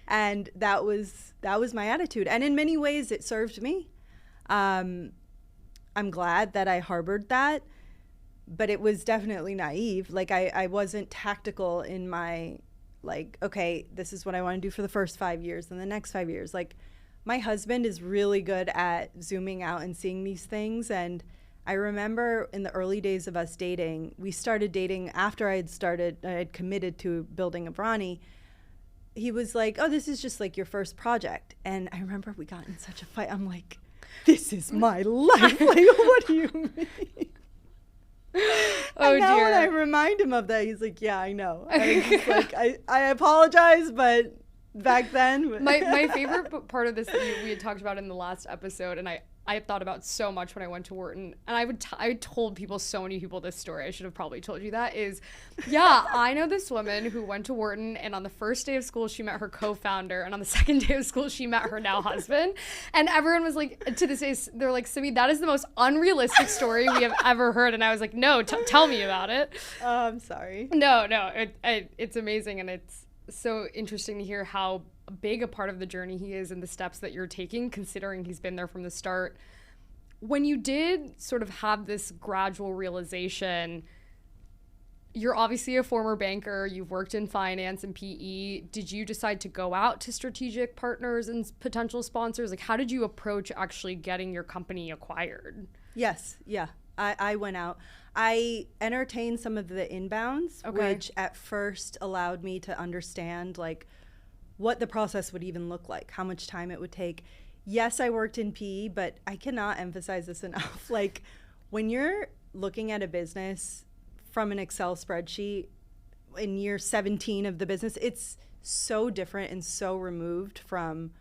[SPEAKER 1] And that was my attitude. And in many ways it served me. I'm glad that I harbored that, but it was definitely naive. Like I wasn't tactical in my, like, okay, this is what I want to do for the first 5 years and the next 5 years. Like, my husband is really good at zooming out and seeing these things. And I remember in the early days of us dating, we started dating after I had committed to building Aavrani. He was like, oh, this is just like your first project. And I remember we got in such a fight. I'm like, this is my life. Like, what do you mean?
[SPEAKER 2] Oh,
[SPEAKER 1] and now
[SPEAKER 2] dear.
[SPEAKER 1] when I remind him of that, he's like, yeah, I know. I was just like, I apologize, but back then.
[SPEAKER 2] My favorite part of this that we had talked about in the last episode, and I thought about so much when I went to Wharton, and I told people, so many people, this story. I should have probably told you that, is, yeah, I know this woman who went to Wharton, and on the first day of school, she met her co-founder, and on the second day of school, she met her now husband. And everyone was like, to this day, they're like, Simi, that is the most unrealistic story we have ever heard. And I was like, no, tell me about it.
[SPEAKER 1] I'm sorry.
[SPEAKER 2] No, it's amazing, and it's so interesting to hear how big a part of the journey he is and the steps that you're taking, considering he's been there from the start. When you did sort of have this gradual realization, you're obviously a former banker, you've worked in finance and PE. Did you decide to go out to strategic partners and potential sponsors? Like, how did you approach actually getting your company acquired?
[SPEAKER 1] Yes, yeah. I went out. I entertained some of the inbounds, which at first allowed me to understand like what the process would even look like, how much time it would take. Yes, I worked in PE, but I cannot emphasize this enough. Like, when you're looking at a business from an Excel spreadsheet in year 17 of the business, it's so different and so removed from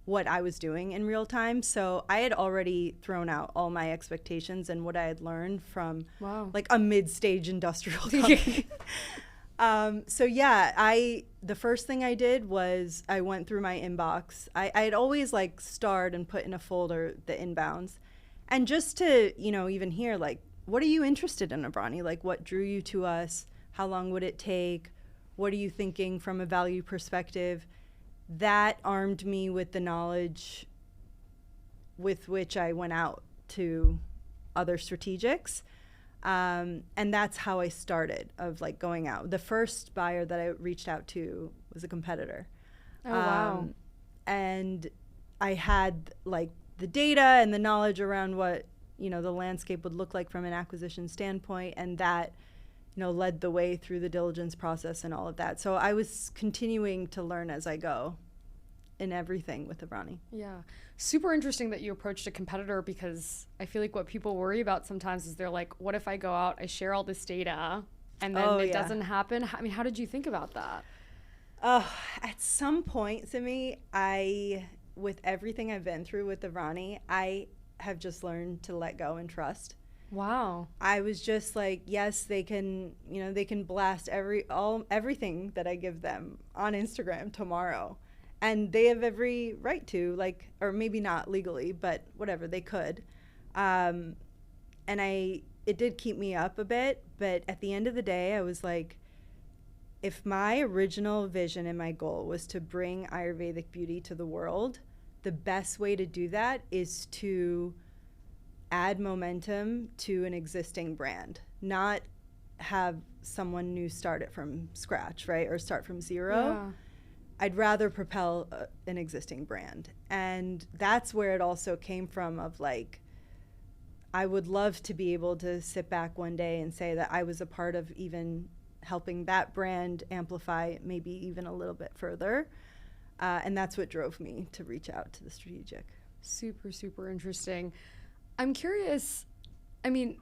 [SPEAKER 1] what I was doing in real time. So I had already thrown out all my expectations and what I had learned from like a mid-stage industrial company. So yeah, the first thing I did was I went through my inbox. I had always like starred and put in a folder the inbounds, and just to, even hear like, what are you interested in, Aavrani? Like, what drew you to us? How long would it take? What are you thinking from a value perspective? That armed me with the knowledge with which I went out to other strategics. And that's how I started, of like going out. The first buyer that I reached out to was a competitor.
[SPEAKER 2] Oh, wow.
[SPEAKER 1] And I had like the data and the knowledge around what, the landscape would look like from an acquisition standpoint. And that, led the way through the diligence process and all of that. So I was continuing to learn as I go in everything with Aavrani.
[SPEAKER 2] Yeah. Super interesting that you approached a competitor, because I feel like what people worry about sometimes is they're like, what if I go out, I share all this data, and then it doesn't happen? I mean, how did you think about that?
[SPEAKER 1] At some point, Simi, with everything I've been through with Aavrani, I have just learned to let go and trust.
[SPEAKER 2] Wow.
[SPEAKER 1] I was just like, yes, they can blast everything that I give them on Instagram tomorrow. And they have every right to, like, or maybe not legally, but whatever, they could. And it did keep me up a bit, but at the end of the day, I was like, if my original vision and my goal was to bring Ayurvedic beauty to the world, the best way to do that is to add momentum to an existing brand, not have someone new start it from scratch, right? Or start from zero.
[SPEAKER 2] Yeah.
[SPEAKER 1] I'd rather propel an existing brand. And that's where it also came from, of like, I would love to be able to sit back one day and say that I was a part of even helping that brand amplify maybe even a little bit further. And that's what drove me to reach out to the strategic.
[SPEAKER 2] Super, super interesting. I'm curious, I mean,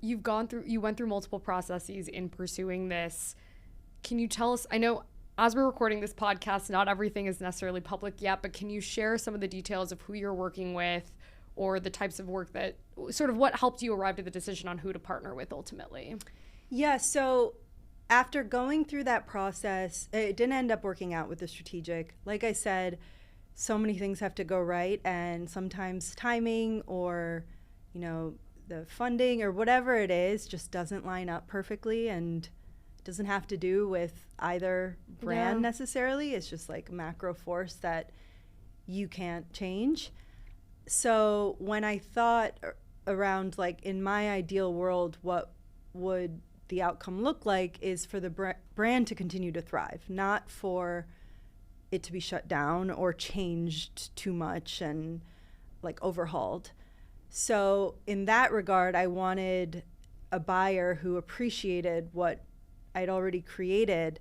[SPEAKER 2] you went through multiple processes in pursuing this. Can you tell us, I know as we're recording this podcast, not everything is necessarily public yet, but can you share some of the details of who you're working with, or the types of work that, sort of what helped you arrive at the decision on who to partner with ultimately? Yeah,
[SPEAKER 1] so after going through that process, it didn't end up working out with the strategic. Like I said, so many things have to go right, and sometimes timing or, the funding or whatever it is just doesn't line up perfectly, and doesn't have to do with either brand necessarily. It's just like a macro force that you can't change. So when I thought around, like, in my ideal world, what would the outcome look like, is for the brand to continue to thrive, not for it to be shut down or changed too much and like overhauled. So in that regard, I wanted a buyer who appreciated what I'd already created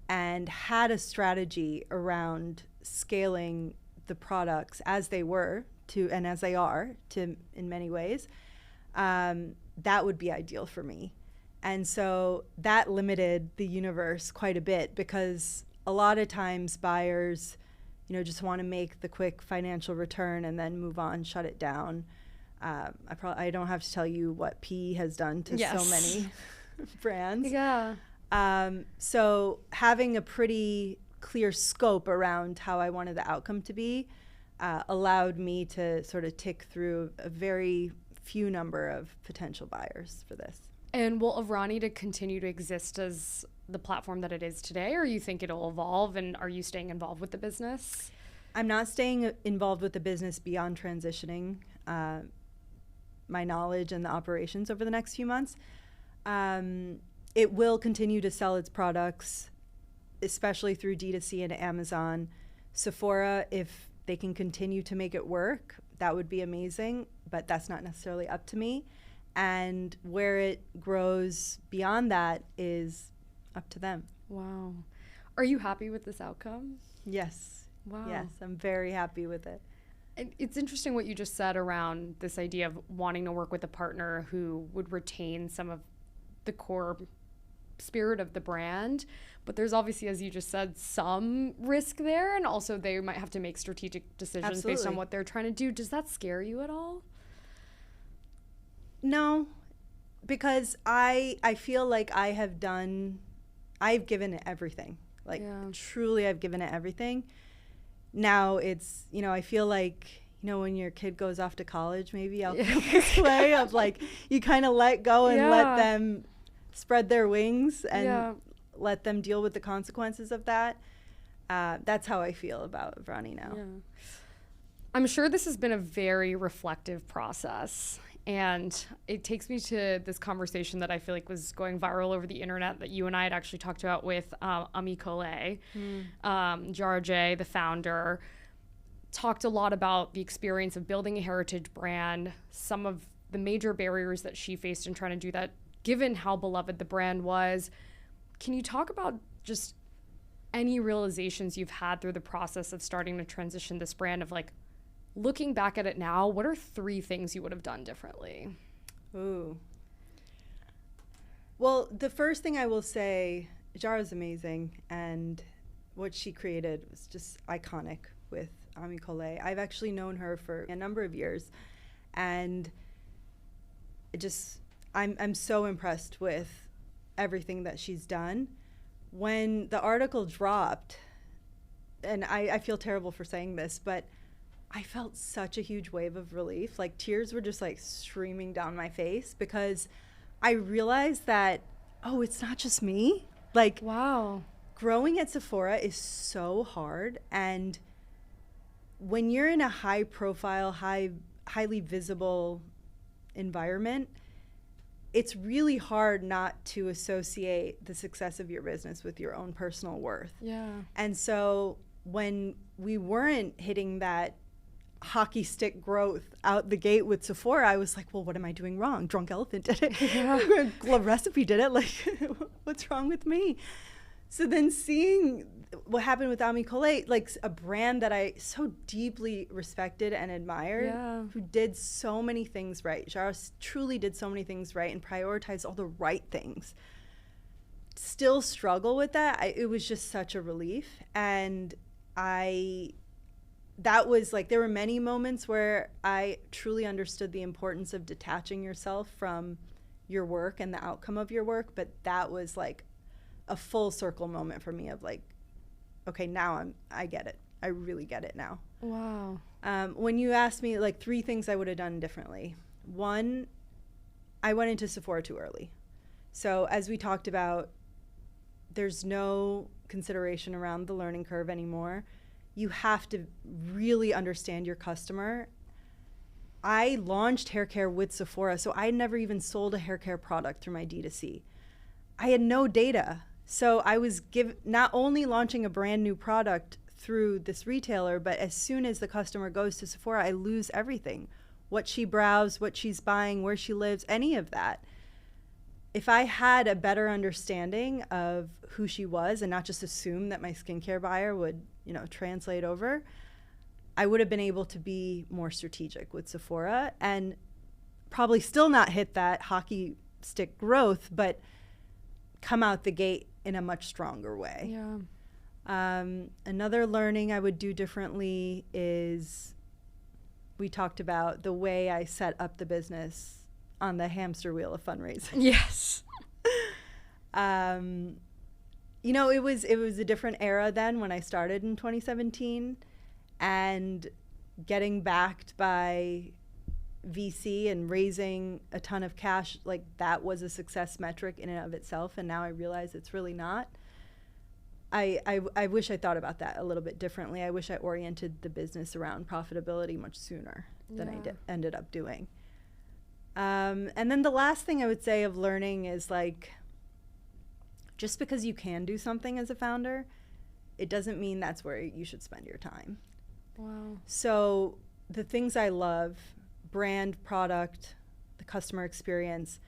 [SPEAKER 1] and had a strategy around scaling the products as they were to, and as they are to, in many ways. That would be ideal for me. And so that limited the universe quite a bit, because a lot of times buyers, just want to make the quick financial return and then move on, shut it down. I don't have to tell you what P has done to so many brands.
[SPEAKER 2] Yeah.
[SPEAKER 1] So having a pretty clear scope around how I wanted the outcome to be allowed me to sort of tick through a very few number of potential buyers for this.
[SPEAKER 2] And will Aavrani to continue to exist as the platform that it is today, or you think it'll evolve, and are you staying involved with the business?
[SPEAKER 1] I'm not staying involved with the business beyond transitioning my knowledge and the operations over the next few months. It will continue to sell its products, especially through D2C and Amazon. Sephora, if they can continue to make it work, that would be amazing, but that's not necessarily up to me. And where it grows beyond that is up to them.
[SPEAKER 2] Wow. Are you happy with this outcome?
[SPEAKER 1] Yes.
[SPEAKER 2] Wow.
[SPEAKER 1] Yes, I'm very happy with it.
[SPEAKER 2] It's interesting what you just said around this idea of wanting to work with a partner who would retain some of the core spirit of the brand. But there's obviously, as you just said, some risk there, and also they might have to make strategic decisions based on what they're trying to do. Does that scare you at all?
[SPEAKER 1] No, because I feel like I've given it everything. Like, truly, I've given it everything. Now it's, I feel like, when your kid goes off to college, maybe I'll feel this way of like, you kind of let go and let them spread their wings and let them deal with the consequences of that. That's how I feel about Aavrani now.
[SPEAKER 2] Yeah. I'm sure this has been a very reflective process. And it takes me to this conversation that I feel like was going viral over the internet that you and I had actually talked about with Colé. Diarrha J, the founder, talked a lot about the experience of building a heritage brand, some of the major barriers that she faced in trying to do that, given how beloved the brand was. Can you talk about just any realizations you've had through the process of starting to transition this brand, of like, looking back at it now, what are 3 things you would have done differently?
[SPEAKER 1] Ooh. Well, the first thing I will say, Diarrha's amazing, and what she created was just iconic with Colé. I've actually known her for a number of years, and I'm so impressed with everything that she's done. When the article dropped, and I feel terrible for saying this, but I felt such a huge wave of relief. Like, tears were just like streaming down my face, because I realized that, it's not just me. Like,
[SPEAKER 2] wow,
[SPEAKER 1] growing at Sephora is so hard. And when you're in a high profile, highly visible environment, it's really hard not to associate the success of your business with your own personal worth.
[SPEAKER 2] Yeah.
[SPEAKER 1] And so when we weren't hitting that hockey stick growth out the gate with Sephora, I was like, well, what am I doing wrong? Drunk Elephant did it. Glove Recipe did it. Like, what's wrong with me? So then seeing what happened with Colé, like a brand that I so deeply respected and admired, who did so many things right. Diarrha truly did so many things right and prioritized all the right things. Still struggle with that. It was just such a relief. And that was like, there were many moments where I truly understood the importance of detaching yourself from your work and the outcome of your work. But that was like a full circle moment for me of like, okay, now I get it. I really get it now.
[SPEAKER 2] Wow.
[SPEAKER 1] When you asked me like 3 things I would have done differently. One, I went into Sephora too early. So as we talked about, there's no consideration around the learning curve anymore. You have to really understand your customer. I launched hair care with Sephora, so I never even sold a hair care product through my D2C. I had no data. So I was not only launching a brand new product through this retailer, but as soon as the customer goes to Sephora, I lose everything. What she browsed, what she's buying, where she lives, any of that. If I had a better understanding of who she was and not just assume that my skincare buyer would, translate over, I would have been able to be more strategic with Sephora and probably still not hit that hockey stick growth, but come out the gate in a much stronger way.
[SPEAKER 2] Yeah.
[SPEAKER 1] Another learning I would do differently is we talked about the way I set up the business on the hamster wheel of fundraising.
[SPEAKER 2] Yes.
[SPEAKER 1] It was a different era then when I started in 2017, and getting backed by VC and raising a ton of cash, like that was a success metric in and of itself. And now I realize it's really not. I wish I thought about that a little bit differently. I wish I oriented the business around profitability much sooner than I ended up doing. And then the last thing I would say of learning is just because you can do something as a founder, it doesn't mean that's where you should spend your time.
[SPEAKER 2] Wow.
[SPEAKER 1] So the things I love, brand, product, the customer experience,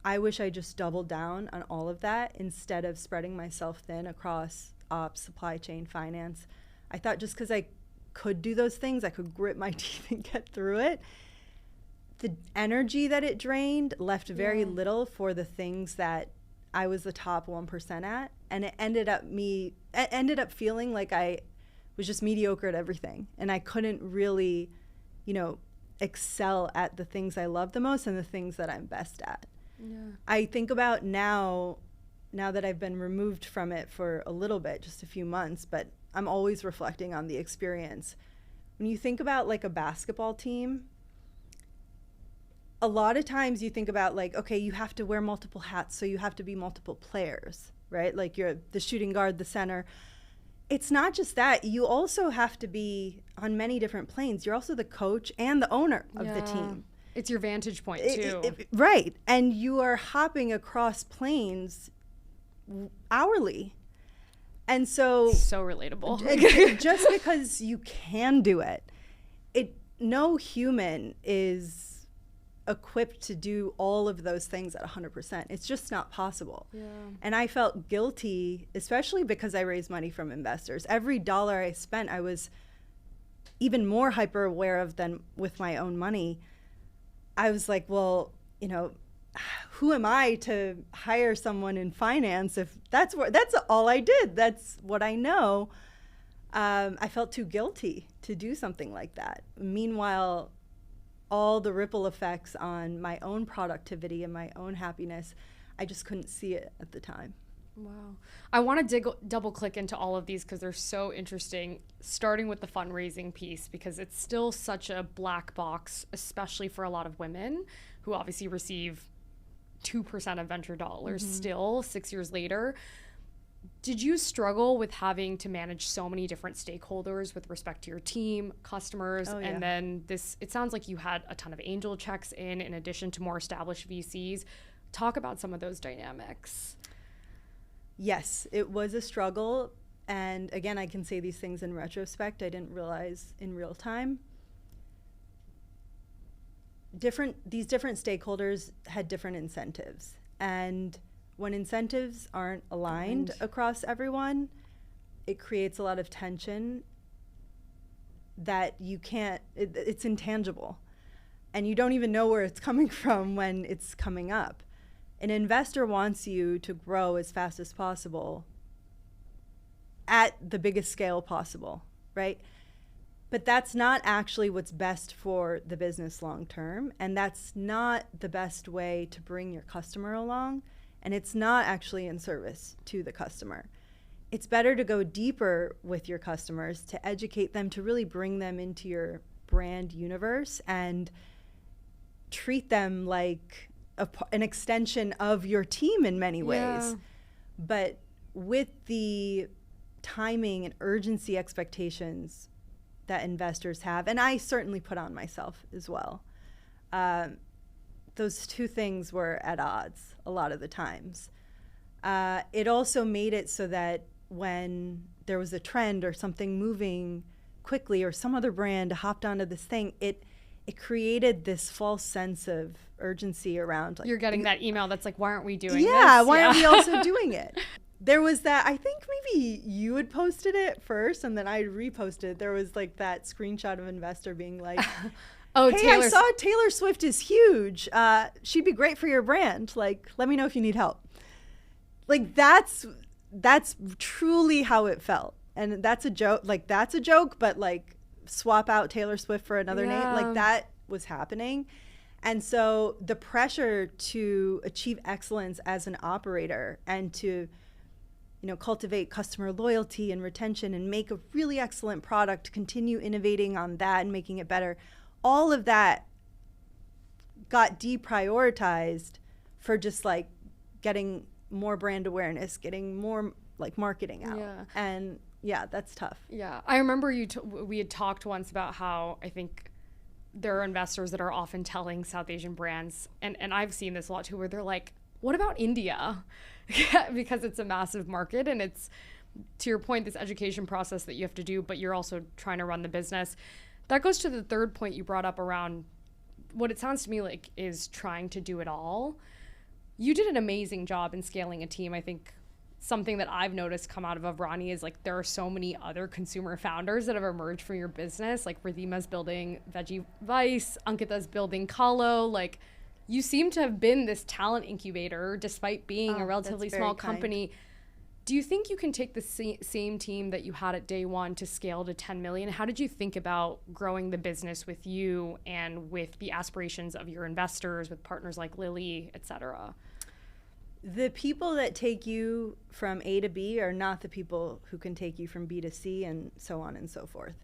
[SPEAKER 1] I wish I just doubled down on all of that instead of spreading myself thin across ops, supply chain, finance. I thought just because I could do those things, I could grit my teeth and get through it. The energy that it drained left very little for the things that I was the top 1% at. And it ended up feeling like I was just mediocre at everything. And I couldn't really, excel at the things I love the most and the things that I'm best at.
[SPEAKER 2] Yeah.
[SPEAKER 1] I think about now that I've been removed from it for a little bit, just a few months, but I'm always reflecting on the experience. When you think about like a basketball team, a lot of times you think about okay, you have to wear multiple hats, so you have to be multiple players, right? Like you're the shooting guard, the center. It's not just that. You also have to be on many different planes. You're also the coach and the owner of the team.
[SPEAKER 2] It's your vantage point too.
[SPEAKER 1] Right. And you are hopping across planes hourly. And so
[SPEAKER 2] relatable.
[SPEAKER 1] Just because you can do it, no human is equipped to do all of those things at 100%. It's just not possible.
[SPEAKER 2] Yeah.
[SPEAKER 1] And I felt guilty, especially because I raised money from investors. Every dollar I spent, I was even more hyper aware of than with my own money. I was like, well, who am I to hire someone in finance if that's all I did? That's what I know. I felt too guilty to do something like that. Meanwhile, all the ripple effects on my own productivity and my own happiness, I just couldn't see it at the time.
[SPEAKER 2] Wow. I want to double click into all of these because they're so interesting, starting with the fundraising piece, because it's still such a black box, especially for a lot of women who obviously receive 2% of venture dollars still 6 years later. Did you struggle with having to manage so many different stakeholders with respect to your team, customers, and then it sounds like you had a ton of angel checks in addition to more established VCs. Talk about some of those dynamics.
[SPEAKER 1] Yes, it was a struggle. And again, I can say these things in retrospect. I didn't realize in real time. These different stakeholders had different incentives. And when incentives aren't aligned across everyone, it creates a lot of tension that you can't, it's intangible. And you don't even know where it's coming from when it's coming up. An investor wants you to grow as fast as possible at the biggest scale possible, right? But that's not actually what's best for the business long term. And that's not the best way to bring your customer along. And it's not actually in service to the customer. It's better to go deeper with your customers, to educate them, to really bring them into your brand universe and treat them like an extension of your team in many ways.
[SPEAKER 2] Yeah.
[SPEAKER 1] But with the timing and urgency expectations that investors have, and I certainly put on myself as well, those two things were at odds a lot of the times. It also made it so that when there was a trend or something moving quickly or some other brand hopped onto this thing, it created this false sense of urgency around. Like,
[SPEAKER 2] You're getting that email that's like, why aren't we doing this?
[SPEAKER 1] Yeah, why aren't we also doing it? There was that, I think maybe you had posted it first and then I reposted it. There was like that screenshot of an investor being like,
[SPEAKER 2] oh,
[SPEAKER 1] hey, I saw Taylor Swift is huge. She'd be great for your brand. Like, let me know if you need help. Like, that's truly how it felt. And that's a joke. Like, that's a joke, but like, swap out Taylor Swift for another name. Like, that was happening. And so the pressure to achieve excellence as an operator and to, cultivate customer loyalty and retention and make a really excellent product, continue innovating on that and making it better, all of that got deprioritized for just like getting more brand awareness, getting more like marketing out.
[SPEAKER 2] Yeah.
[SPEAKER 1] And yeah, that's tough.
[SPEAKER 2] Yeah. I remember we had talked once about how I think there are investors that are often telling South Asian brands, and I've seen this a lot too, where they're like, what about India? Because it's a massive market and it's, to your point, this education process that you have to do, but you're also trying to run the business. That goes to the third point you brought up around what it sounds to me like is trying to do it all. You did an amazing job in scaling a team. I think something that I've noticed come out of Aavrani is like there are so many other consumer founders that have emerged from your business. Like Ridhima's building Veggie Vice, Ankita's building Colé. Like, you seem to have been this talent incubator despite being a relatively small company. Do you think you can take the same team that you had at day one to scale to 10 million? How did you think about growing the business with you and with the aspirations of your investors, with partners like Lilly, et cetera?
[SPEAKER 1] The people that take you from A to B are not the people who can take you from B to C and so on and so forth.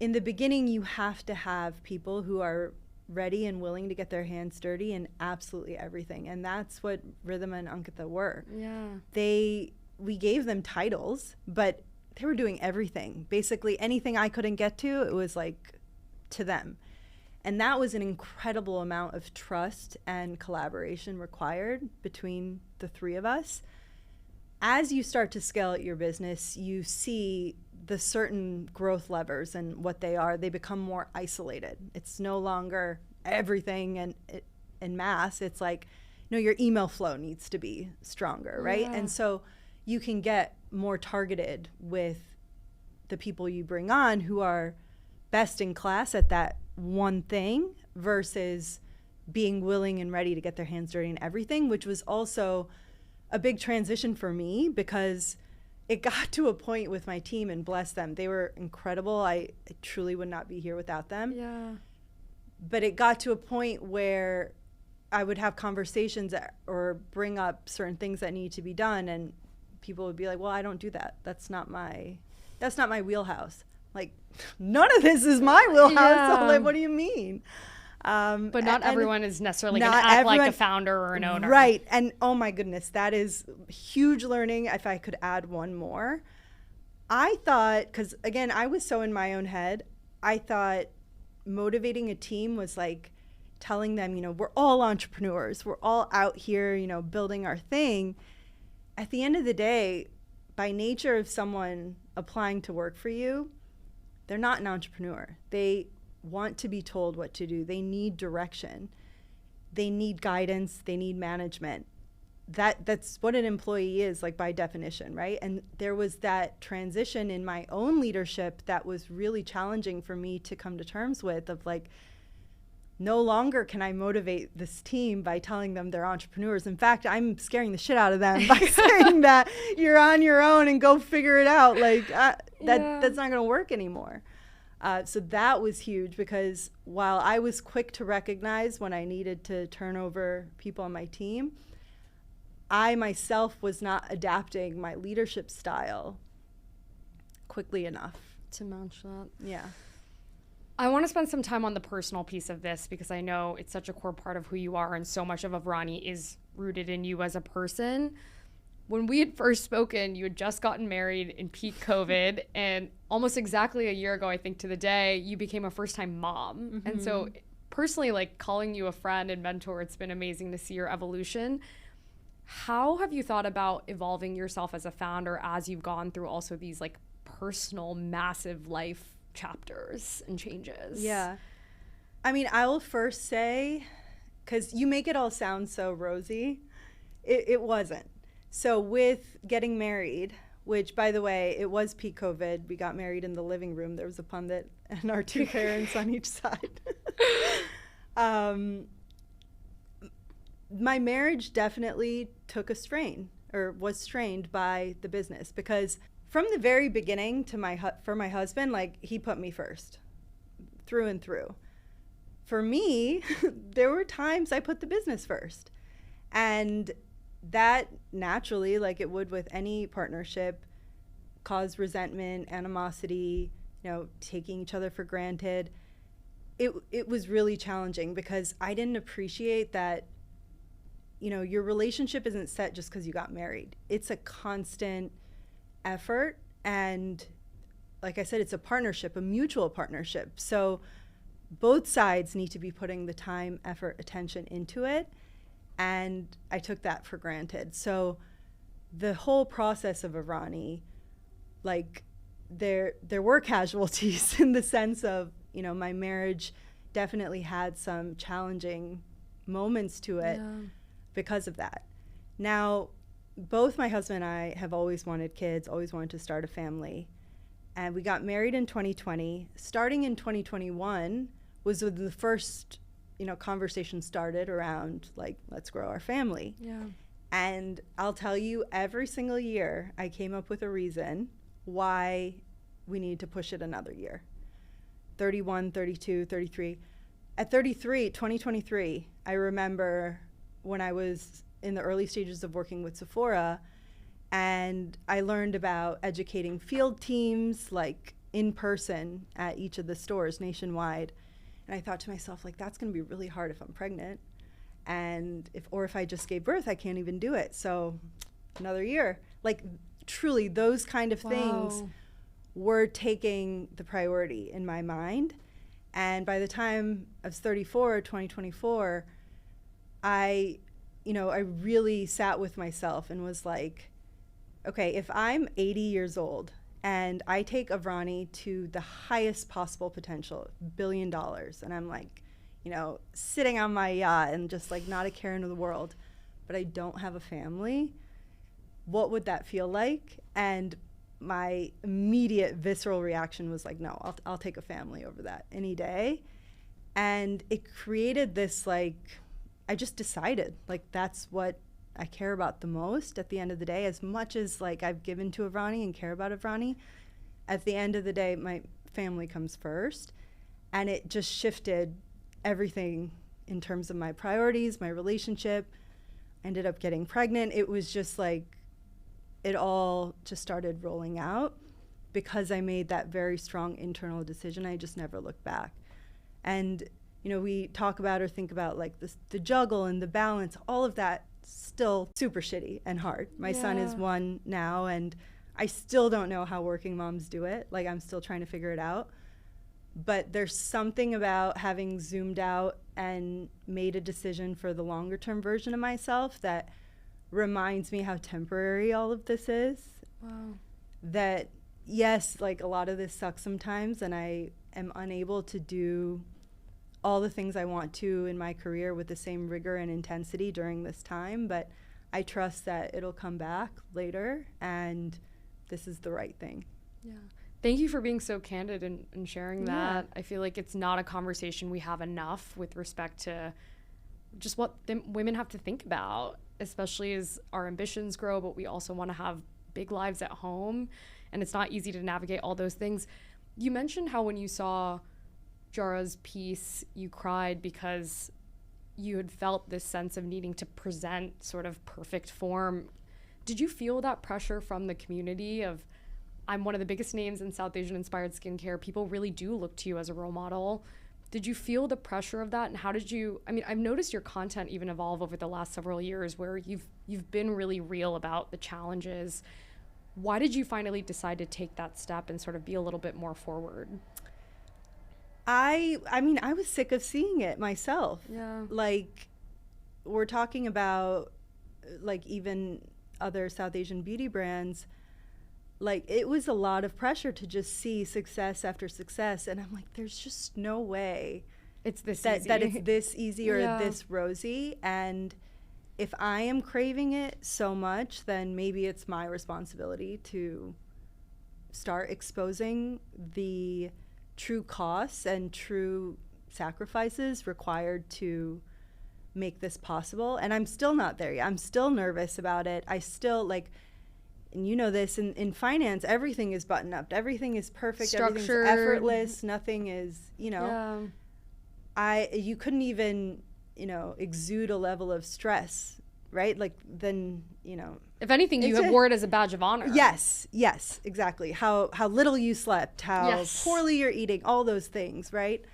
[SPEAKER 1] In the beginning, you have to have people who are ready and willing to get their hands dirty in absolutely everything. And that's what Ridhima and Ankita were.
[SPEAKER 2] Yeah.
[SPEAKER 1] We gave them titles, but they were doing everything. Basically anything I couldn't get to, it was like to them. And that was an incredible amount of trust and collaboration required between the three of us. As you start to scale your business, you see the certain growth levers and what they are. They become more isolated. It's no longer everything and in mass. It's like, your email flow needs to be stronger, right?
[SPEAKER 2] Yeah.
[SPEAKER 1] And so you can get more targeted with the people you bring on who are best in class at that one thing versus being willing and ready to get their hands dirty in everything, which was also a big transition for me because it got to a point with my team, and bless them, they were incredible. I truly would not be here without them.
[SPEAKER 2] Yeah.
[SPEAKER 1] But it got to a point where I would have conversations or bring up certain things that need to be done, and people would be like, well, I don't do that. That's not my wheelhouse. Like, none of this is my wheelhouse.
[SPEAKER 2] Yeah.
[SPEAKER 1] So like, what do you mean?
[SPEAKER 2] But not everyone is necessarily going to act like a founder or an owner.
[SPEAKER 1] Right. And oh my goodness, that is huge learning. If I could add one more, I thought, because again, I was so in my own head, I thought motivating a team was like telling them, we're all entrepreneurs. We're all out here, building our thing. At the end of the day, by nature of someone applying to work for you, they're not an entrepreneur. They want to be told what to do. They need direction. They need guidance. They need management. That's what an employee is, like, by definition, right? And there was that transition in my own leadership that was really challenging for me to come to terms with, of like, no longer can I motivate this team by telling them they're entrepreneurs. In fact, I'm scaring the shit out of them by saying that you're on your own and go figure it out. Like, that's not going to work anymore. So that was huge, because while I was quick to recognize when I needed to turn over people on my team, I myself was not adapting my leadership style quickly enough
[SPEAKER 2] to match that.
[SPEAKER 1] Yeah.
[SPEAKER 2] I want to spend some time on the personal piece of this because I know it's such a core part of who you are, and so much of Aavrani is rooted in you as a person. When we had first spoken, you had just gotten married in peak COVID, and almost exactly a year ago, I think to the day, you became a first-time mom. Mm-hmm. And so personally, like calling you a friend and mentor, it's been amazing to see your evolution. How have you thought about evolving yourself as a founder as you've gone through also these like personal, massive life chapters and changes?
[SPEAKER 1] Yeah. I mean, I will first say, because you make it all sound so rosy, it wasn't. So with getting married, which by the way, it was peak COVID, we got married in the living room. There was a pundit and our two parents on each side. My marriage definitely took a strain, or was strained by the business, because from the very beginning for my husband, like he put me first, through and through. For me, there were times I put the business first, and that naturally, like it would with any partnership, caused resentment, animosity, taking each other for granted. It was really challenging because I didn't appreciate that, your relationship isn't set just because you got married. It's a constant effort, and like I said, it's a partnership, a mutual partnership. So both sides need to be putting the time, effort, attention into it, and I took that for granted. So the whole process of Aavrani, like there were casualties in the sense of, my marriage definitely had some challenging moments to it because of that. Now, both my husband and I have always wanted kids, always wanted to start a family. And we got married in 2020. Starting in 2021 was when the first, conversation started around, like, let's grow our family.
[SPEAKER 2] Yeah.
[SPEAKER 1] And I'll tell you, every single year, I came up with a reason why we need to push it another year. 31, 32, 33. At 33, 2023, I remember when I was in the early stages of working with Sephora, and I learned about educating field teams, like in person at each of the stores nationwide. And I thought to myself, like, that's going to be really hard if I'm pregnant. And if I just gave birth, I can't even do it. So another year. Like, truly, those kind of things were taking the priority in my mind. And by the time I was 34, 2024, I really sat with myself and was like, okay, if I'm 80 years old and I take Aavrani to the highest possible potential, $1 billion, and I'm like, sitting on my yacht and just like not a care in the world, but I don't have a family, what would that feel like? And my immediate visceral reaction was like, no, I'll take a family over that any day. And it created this, like, I just decided, like, that's what I care about the most at the end of the day. As much as, like, I've given to Aavrani and care about Aavrani, at the end of the day, my family comes first. And it just shifted everything in terms of my priorities, my relationship. I ended up getting pregnant. It was just like, it all just started rolling out because I made that very strong internal decision. I just never looked back. And, we talk about or think about like the juggle and the balance, all of that still super shitty and hard. My son is 1 now, and I still don't know how working moms do it. Like, I'm still trying to figure it out. But there's something about having zoomed out and made a decision for the longer term version of myself that reminds me how temporary all of this is.
[SPEAKER 2] Wow.
[SPEAKER 1] That, yes, like a lot of this sucks sometimes, and I am unable to do all the things I want to in my career with the same rigor and intensity during this time, but I trust that it'll come back later, and this is the right thing.
[SPEAKER 2] Yeah. Thank you for being so candid and sharing that. I feel like it's not a conversation we have enough with respect to just what women have to think about, especially as our ambitions grow, but we also want to have big lives at home, and it's not easy to navigate all those things. You mentioned how when you saw Diarrha's piece, you cried because you had felt this sense of needing to present sort of perfect form. Did you feel that pressure from the community of, I'm one of the biggest names in South Asian inspired skincare. People really do look to you as a role model. Did you feel the pressure of that? And how did you, I mean, I've noticed your content even evolve over the last several years where you've been really real about the challenges. Why did you finally decide to take that step and sort of be a little bit more forward?
[SPEAKER 1] I mean, I was sick of seeing it myself.
[SPEAKER 2] Yeah.
[SPEAKER 1] Like, we're talking about, like, even other South Asian beauty brands. Like, it was a lot of pressure to just see success after success. And I'm like, there's just no way
[SPEAKER 2] It's this
[SPEAKER 1] that
[SPEAKER 2] easy.
[SPEAKER 1] it's this easy or
[SPEAKER 2] Yeah.
[SPEAKER 1] this rosy. And if I am craving it so much, then maybe it's my responsibility to start exposing the true costs and true sacrifices required to make this possible. And I'm still not there yet. I'm still nervous about it. I still, like, and you know this, in finance, everything is button up. Everything is perfect.
[SPEAKER 2] Structured.
[SPEAKER 1] Everything's effortless. Nothing is, you know,
[SPEAKER 2] Yeah.
[SPEAKER 1] you couldn't even, you know, exude a level of stress, right? Like, then, you know.
[SPEAKER 2] If anything, you
[SPEAKER 1] It's
[SPEAKER 2] have wore it as a badge of honor.
[SPEAKER 1] Yes, exactly. How little you slept, how
[SPEAKER 2] Yes.
[SPEAKER 1] poorly you're eating, all those things, right?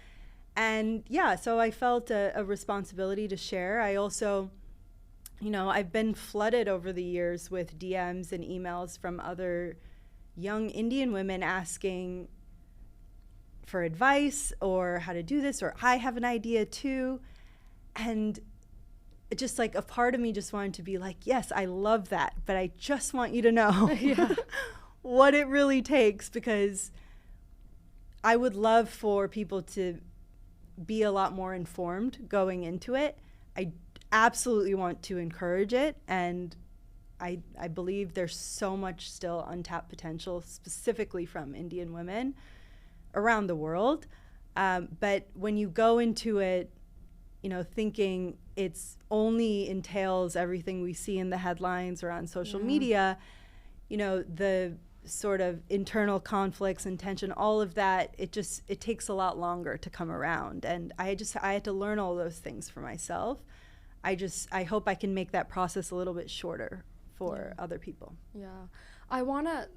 [SPEAKER 1] And yeah, so I felt a responsibility to share. I also, you know, I've been flooded over the years with DMs and emails from other young Indian women asking for advice or how to do this, or I have an idea too. And it just, like, a part of me just wanted to be like, yes, I love that, but I just want you to know
[SPEAKER 2] Yeah.
[SPEAKER 1] what it really takes, because I would love for people to be a lot more informed going into it. I absolutely want to encourage it, and I believe there's so much still untapped potential, specifically from Indian women around the world. But when you go into it, you know, thinking it's only entails everything we see in the headlines or on social media, you know, the sort of internal conflicts and tension, all of that, it takes a lot longer to come around. And I had to learn all those things for myself. I hope I can make that process a little bit shorter for other people.
[SPEAKER 2] Yeah. I want to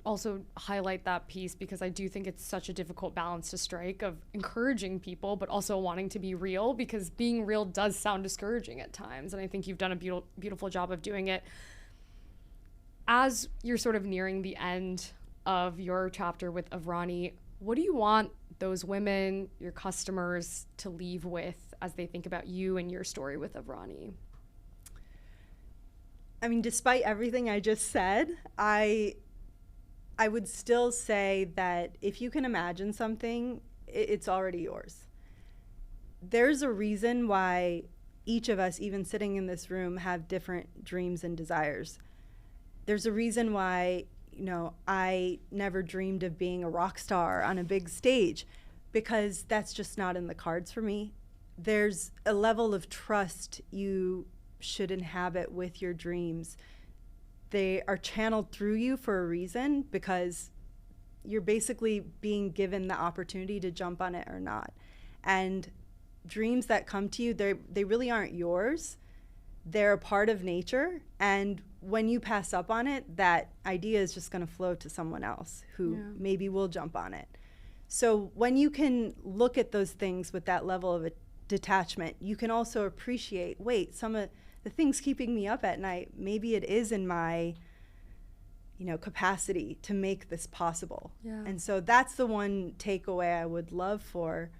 [SPEAKER 2] also highlight that piece because I do think it's such a difficult balance to strike of encouraging people, but also wanting to be real, because being real does sound discouraging at times. And I think you've done a beautiful job of doing it. As you're sort of nearing the end of your chapter with Aavrani, what do you want those women, your customers, to leave with as they think about you and your story with Aavrani?
[SPEAKER 1] I mean, despite everything I just said, I would still say that if you can imagine something, it's already yours. There's a reason why each of us, even sitting in this room, have different dreams and desires. There's a reason why, you know, I never dreamed of being a rock star on a big stage, because that's just not in the cards for me. There's a level of trust you should inhabit with your dreams. They are channeled through you for a reason, because you're basically being given the opportunity to jump on it or not. And dreams that come to you, they really aren't yours. They're a part of nature, and when you pass up on it, that idea is just going to flow to someone else who maybe will jump on it. So when you can look at those things with that level of a detachment, you can also appreciate, wait, some of the things keeping me up at night, maybe it is in my, you know, capacity to make this possible.
[SPEAKER 2] Yeah.
[SPEAKER 1] And so that's the one takeaway I would love for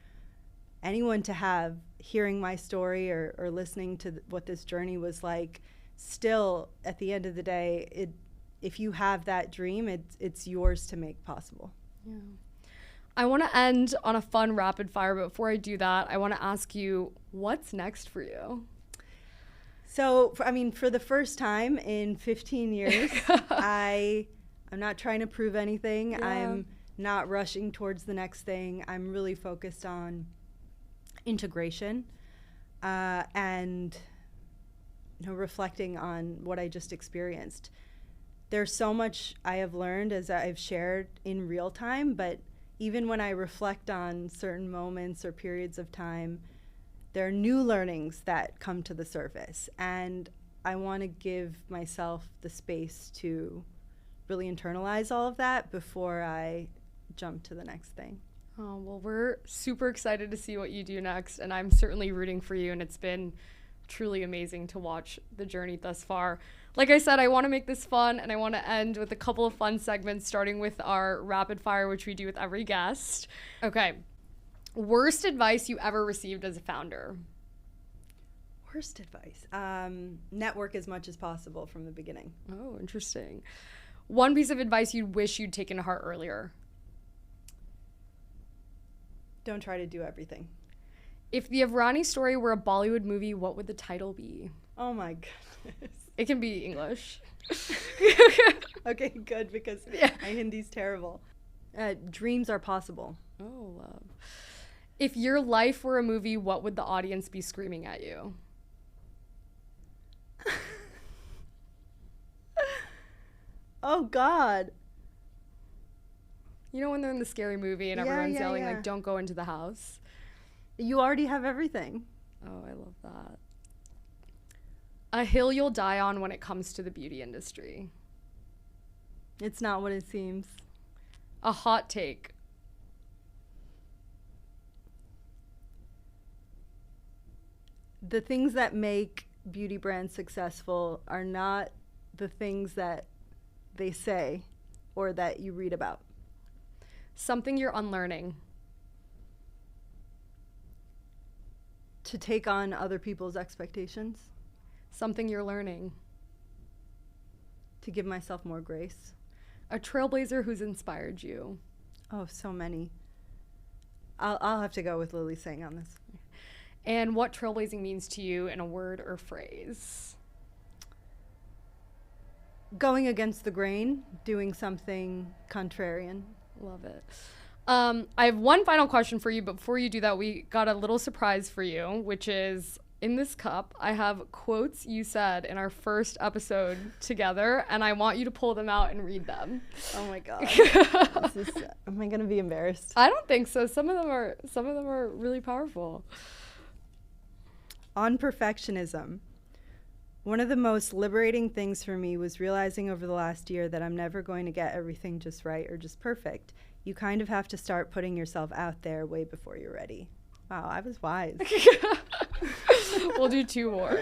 [SPEAKER 1] anyone to have, hearing my story or listening to what this journey was like. Still, at the end of the day, if you have that dream, it's yours to make possible.
[SPEAKER 2] Yeah. I want to end on a fun rapid fire, but before I do that, I want to ask you, what's next for you?
[SPEAKER 1] So, for the first time in 15 years, I'm not trying to prove anything.
[SPEAKER 2] Yeah.
[SPEAKER 1] I'm not rushing towards the next thing. I'm really focused on integration and, you know, reflecting on what I just experienced. There's so much I have learned as I've shared in real time, but even when I reflect on certain moments or periods of time, there are new learnings that come to the surface, and I want to give myself the space to really internalize all of that before I jump to the next thing.
[SPEAKER 2] Oh, well, we're super excited to see what you do next, and I'm certainly rooting for you, and it's been truly amazing to watch the journey thus far. Like I said, I want to make this fun, and I want to end with a couple of fun segments, starting with our rapid fire, which we do with every guest. Okay. Worst advice you ever received as a founder?
[SPEAKER 1] Worst advice? Network as much as possible from the beginning.
[SPEAKER 2] Oh, interesting. One piece of advice you wish you'd taken to heart earlier?
[SPEAKER 1] Don't try to do everything.
[SPEAKER 2] If the Aavrani story were a Bollywood movie, what would the title be?
[SPEAKER 1] Oh my goodness.
[SPEAKER 2] It can be English.
[SPEAKER 1] Okay, good, because my Hindi's terrible. Dreams are possible.
[SPEAKER 2] Oh, love. If your life were a movie, what would the audience be screaming at you?
[SPEAKER 1] Oh, God.
[SPEAKER 2] You know when they're in the scary movie and everyone's yelling, like, don't go into the house?
[SPEAKER 1] You already have everything.
[SPEAKER 2] Oh, I love that. A hill you'll die on when it comes to the beauty industry.
[SPEAKER 1] It's not what it seems.
[SPEAKER 2] A hot take.
[SPEAKER 1] The things that make beauty brands successful are not the things that they say or that you read about.
[SPEAKER 2] Something you're unlearning.
[SPEAKER 1] To take on other people's expectations.
[SPEAKER 2] Something you're learning.
[SPEAKER 1] To give myself more grace.
[SPEAKER 2] A trailblazer who's inspired you.
[SPEAKER 1] Oh, so many. I'll have to go with Lilly Singh on this.
[SPEAKER 2] And what trailblazing means to you in a word or phrase.
[SPEAKER 1] Going against the grain, doing something contrarian.
[SPEAKER 2] Love it. I have one final question for you, but before you do that, we got a little surprise for you, which is in this cup, I have quotes you said in our first episode together, and I want you to pull them out and read them.
[SPEAKER 1] Oh my God. Am I gonna be embarrassed?
[SPEAKER 2] I don't think so. Some of them are really powerful.
[SPEAKER 1] On perfectionism. One of the most liberating things for me was realizing over the last year that I'm never going to get everything just right or just perfect. You kind of have to start putting yourself out there way before you're ready. Wow, I was wise.
[SPEAKER 2] We'll do two more.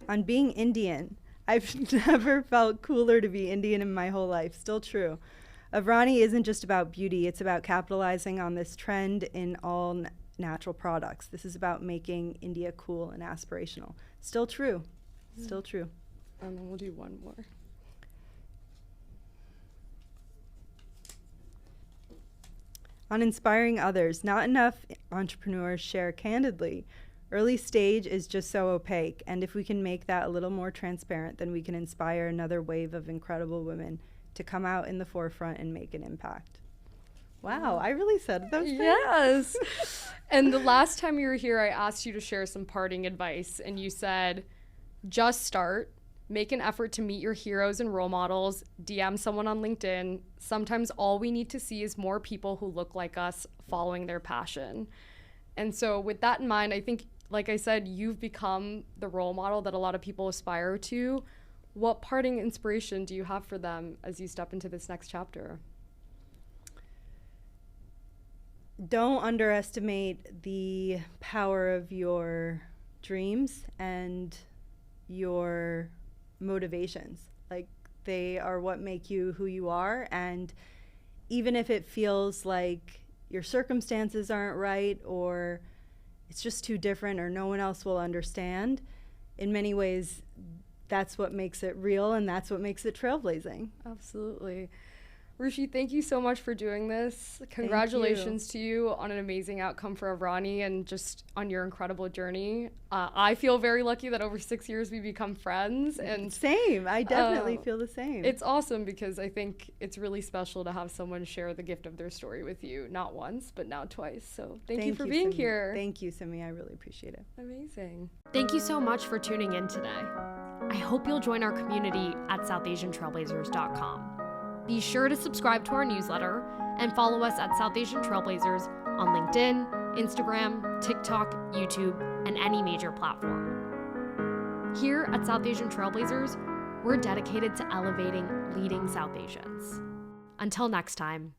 [SPEAKER 1] On being Indian, I've never felt cooler to be Indian in my whole life. Still true. Aavrani isn't just about beauty. It's about capitalizing on this trend in all natural products. This is about making India cool and aspirational. Still true. Still true.
[SPEAKER 2] And then we'll do one more.
[SPEAKER 1] On inspiring others, not enough entrepreneurs share candidly. Early stage is just so opaque, and if we can make that a little more transparent, then we can inspire another wave of incredible women to come out in the forefront and make an impact. Wow, I really said those things.
[SPEAKER 2] Yes. And the last time you were here, I asked you to share some parting advice, and you said, just start. Make an effort to meet your heroes and role models. DM someone on LinkedIn. Sometimes all we need to see is more people who look like us following their passion. And so with that in mind, I think, like I said, you've become the role model that a lot of people aspire to. What parting inspiration do you have for them as you step into this next chapter?
[SPEAKER 1] Don't underestimate the power of your dreams and your motivations. Like, they are what make you who you are, and even if it feels like your circumstances aren't right or it's just too different or no one else will understand, in many ways that's what makes it real and that's what makes it trailblazing.
[SPEAKER 2] Absolutely. Rooshy, thank you so much for doing this. Congratulations to you on an amazing outcome for Aavrani and just on your incredible journey. I feel very lucky that over 6 years we become friends. And
[SPEAKER 1] same. I definitely feel the same.
[SPEAKER 2] It's awesome because I think it's really special to have someone share the gift of their story with you, not once, but now twice. So thank you for being
[SPEAKER 1] Simi.
[SPEAKER 2] here.
[SPEAKER 1] Thank you, Simi. I really appreciate it.
[SPEAKER 2] Amazing. Thank you so much for tuning in today. I hope you'll join our community at SouthAsianTrailblazers.com. Be sure to subscribe to our newsletter and follow us at South Asian Trailblazers on LinkedIn, Instagram, TikTok, YouTube, and any major platform. Here at South Asian Trailblazers, we're dedicated to elevating leading South Asians. Until next time.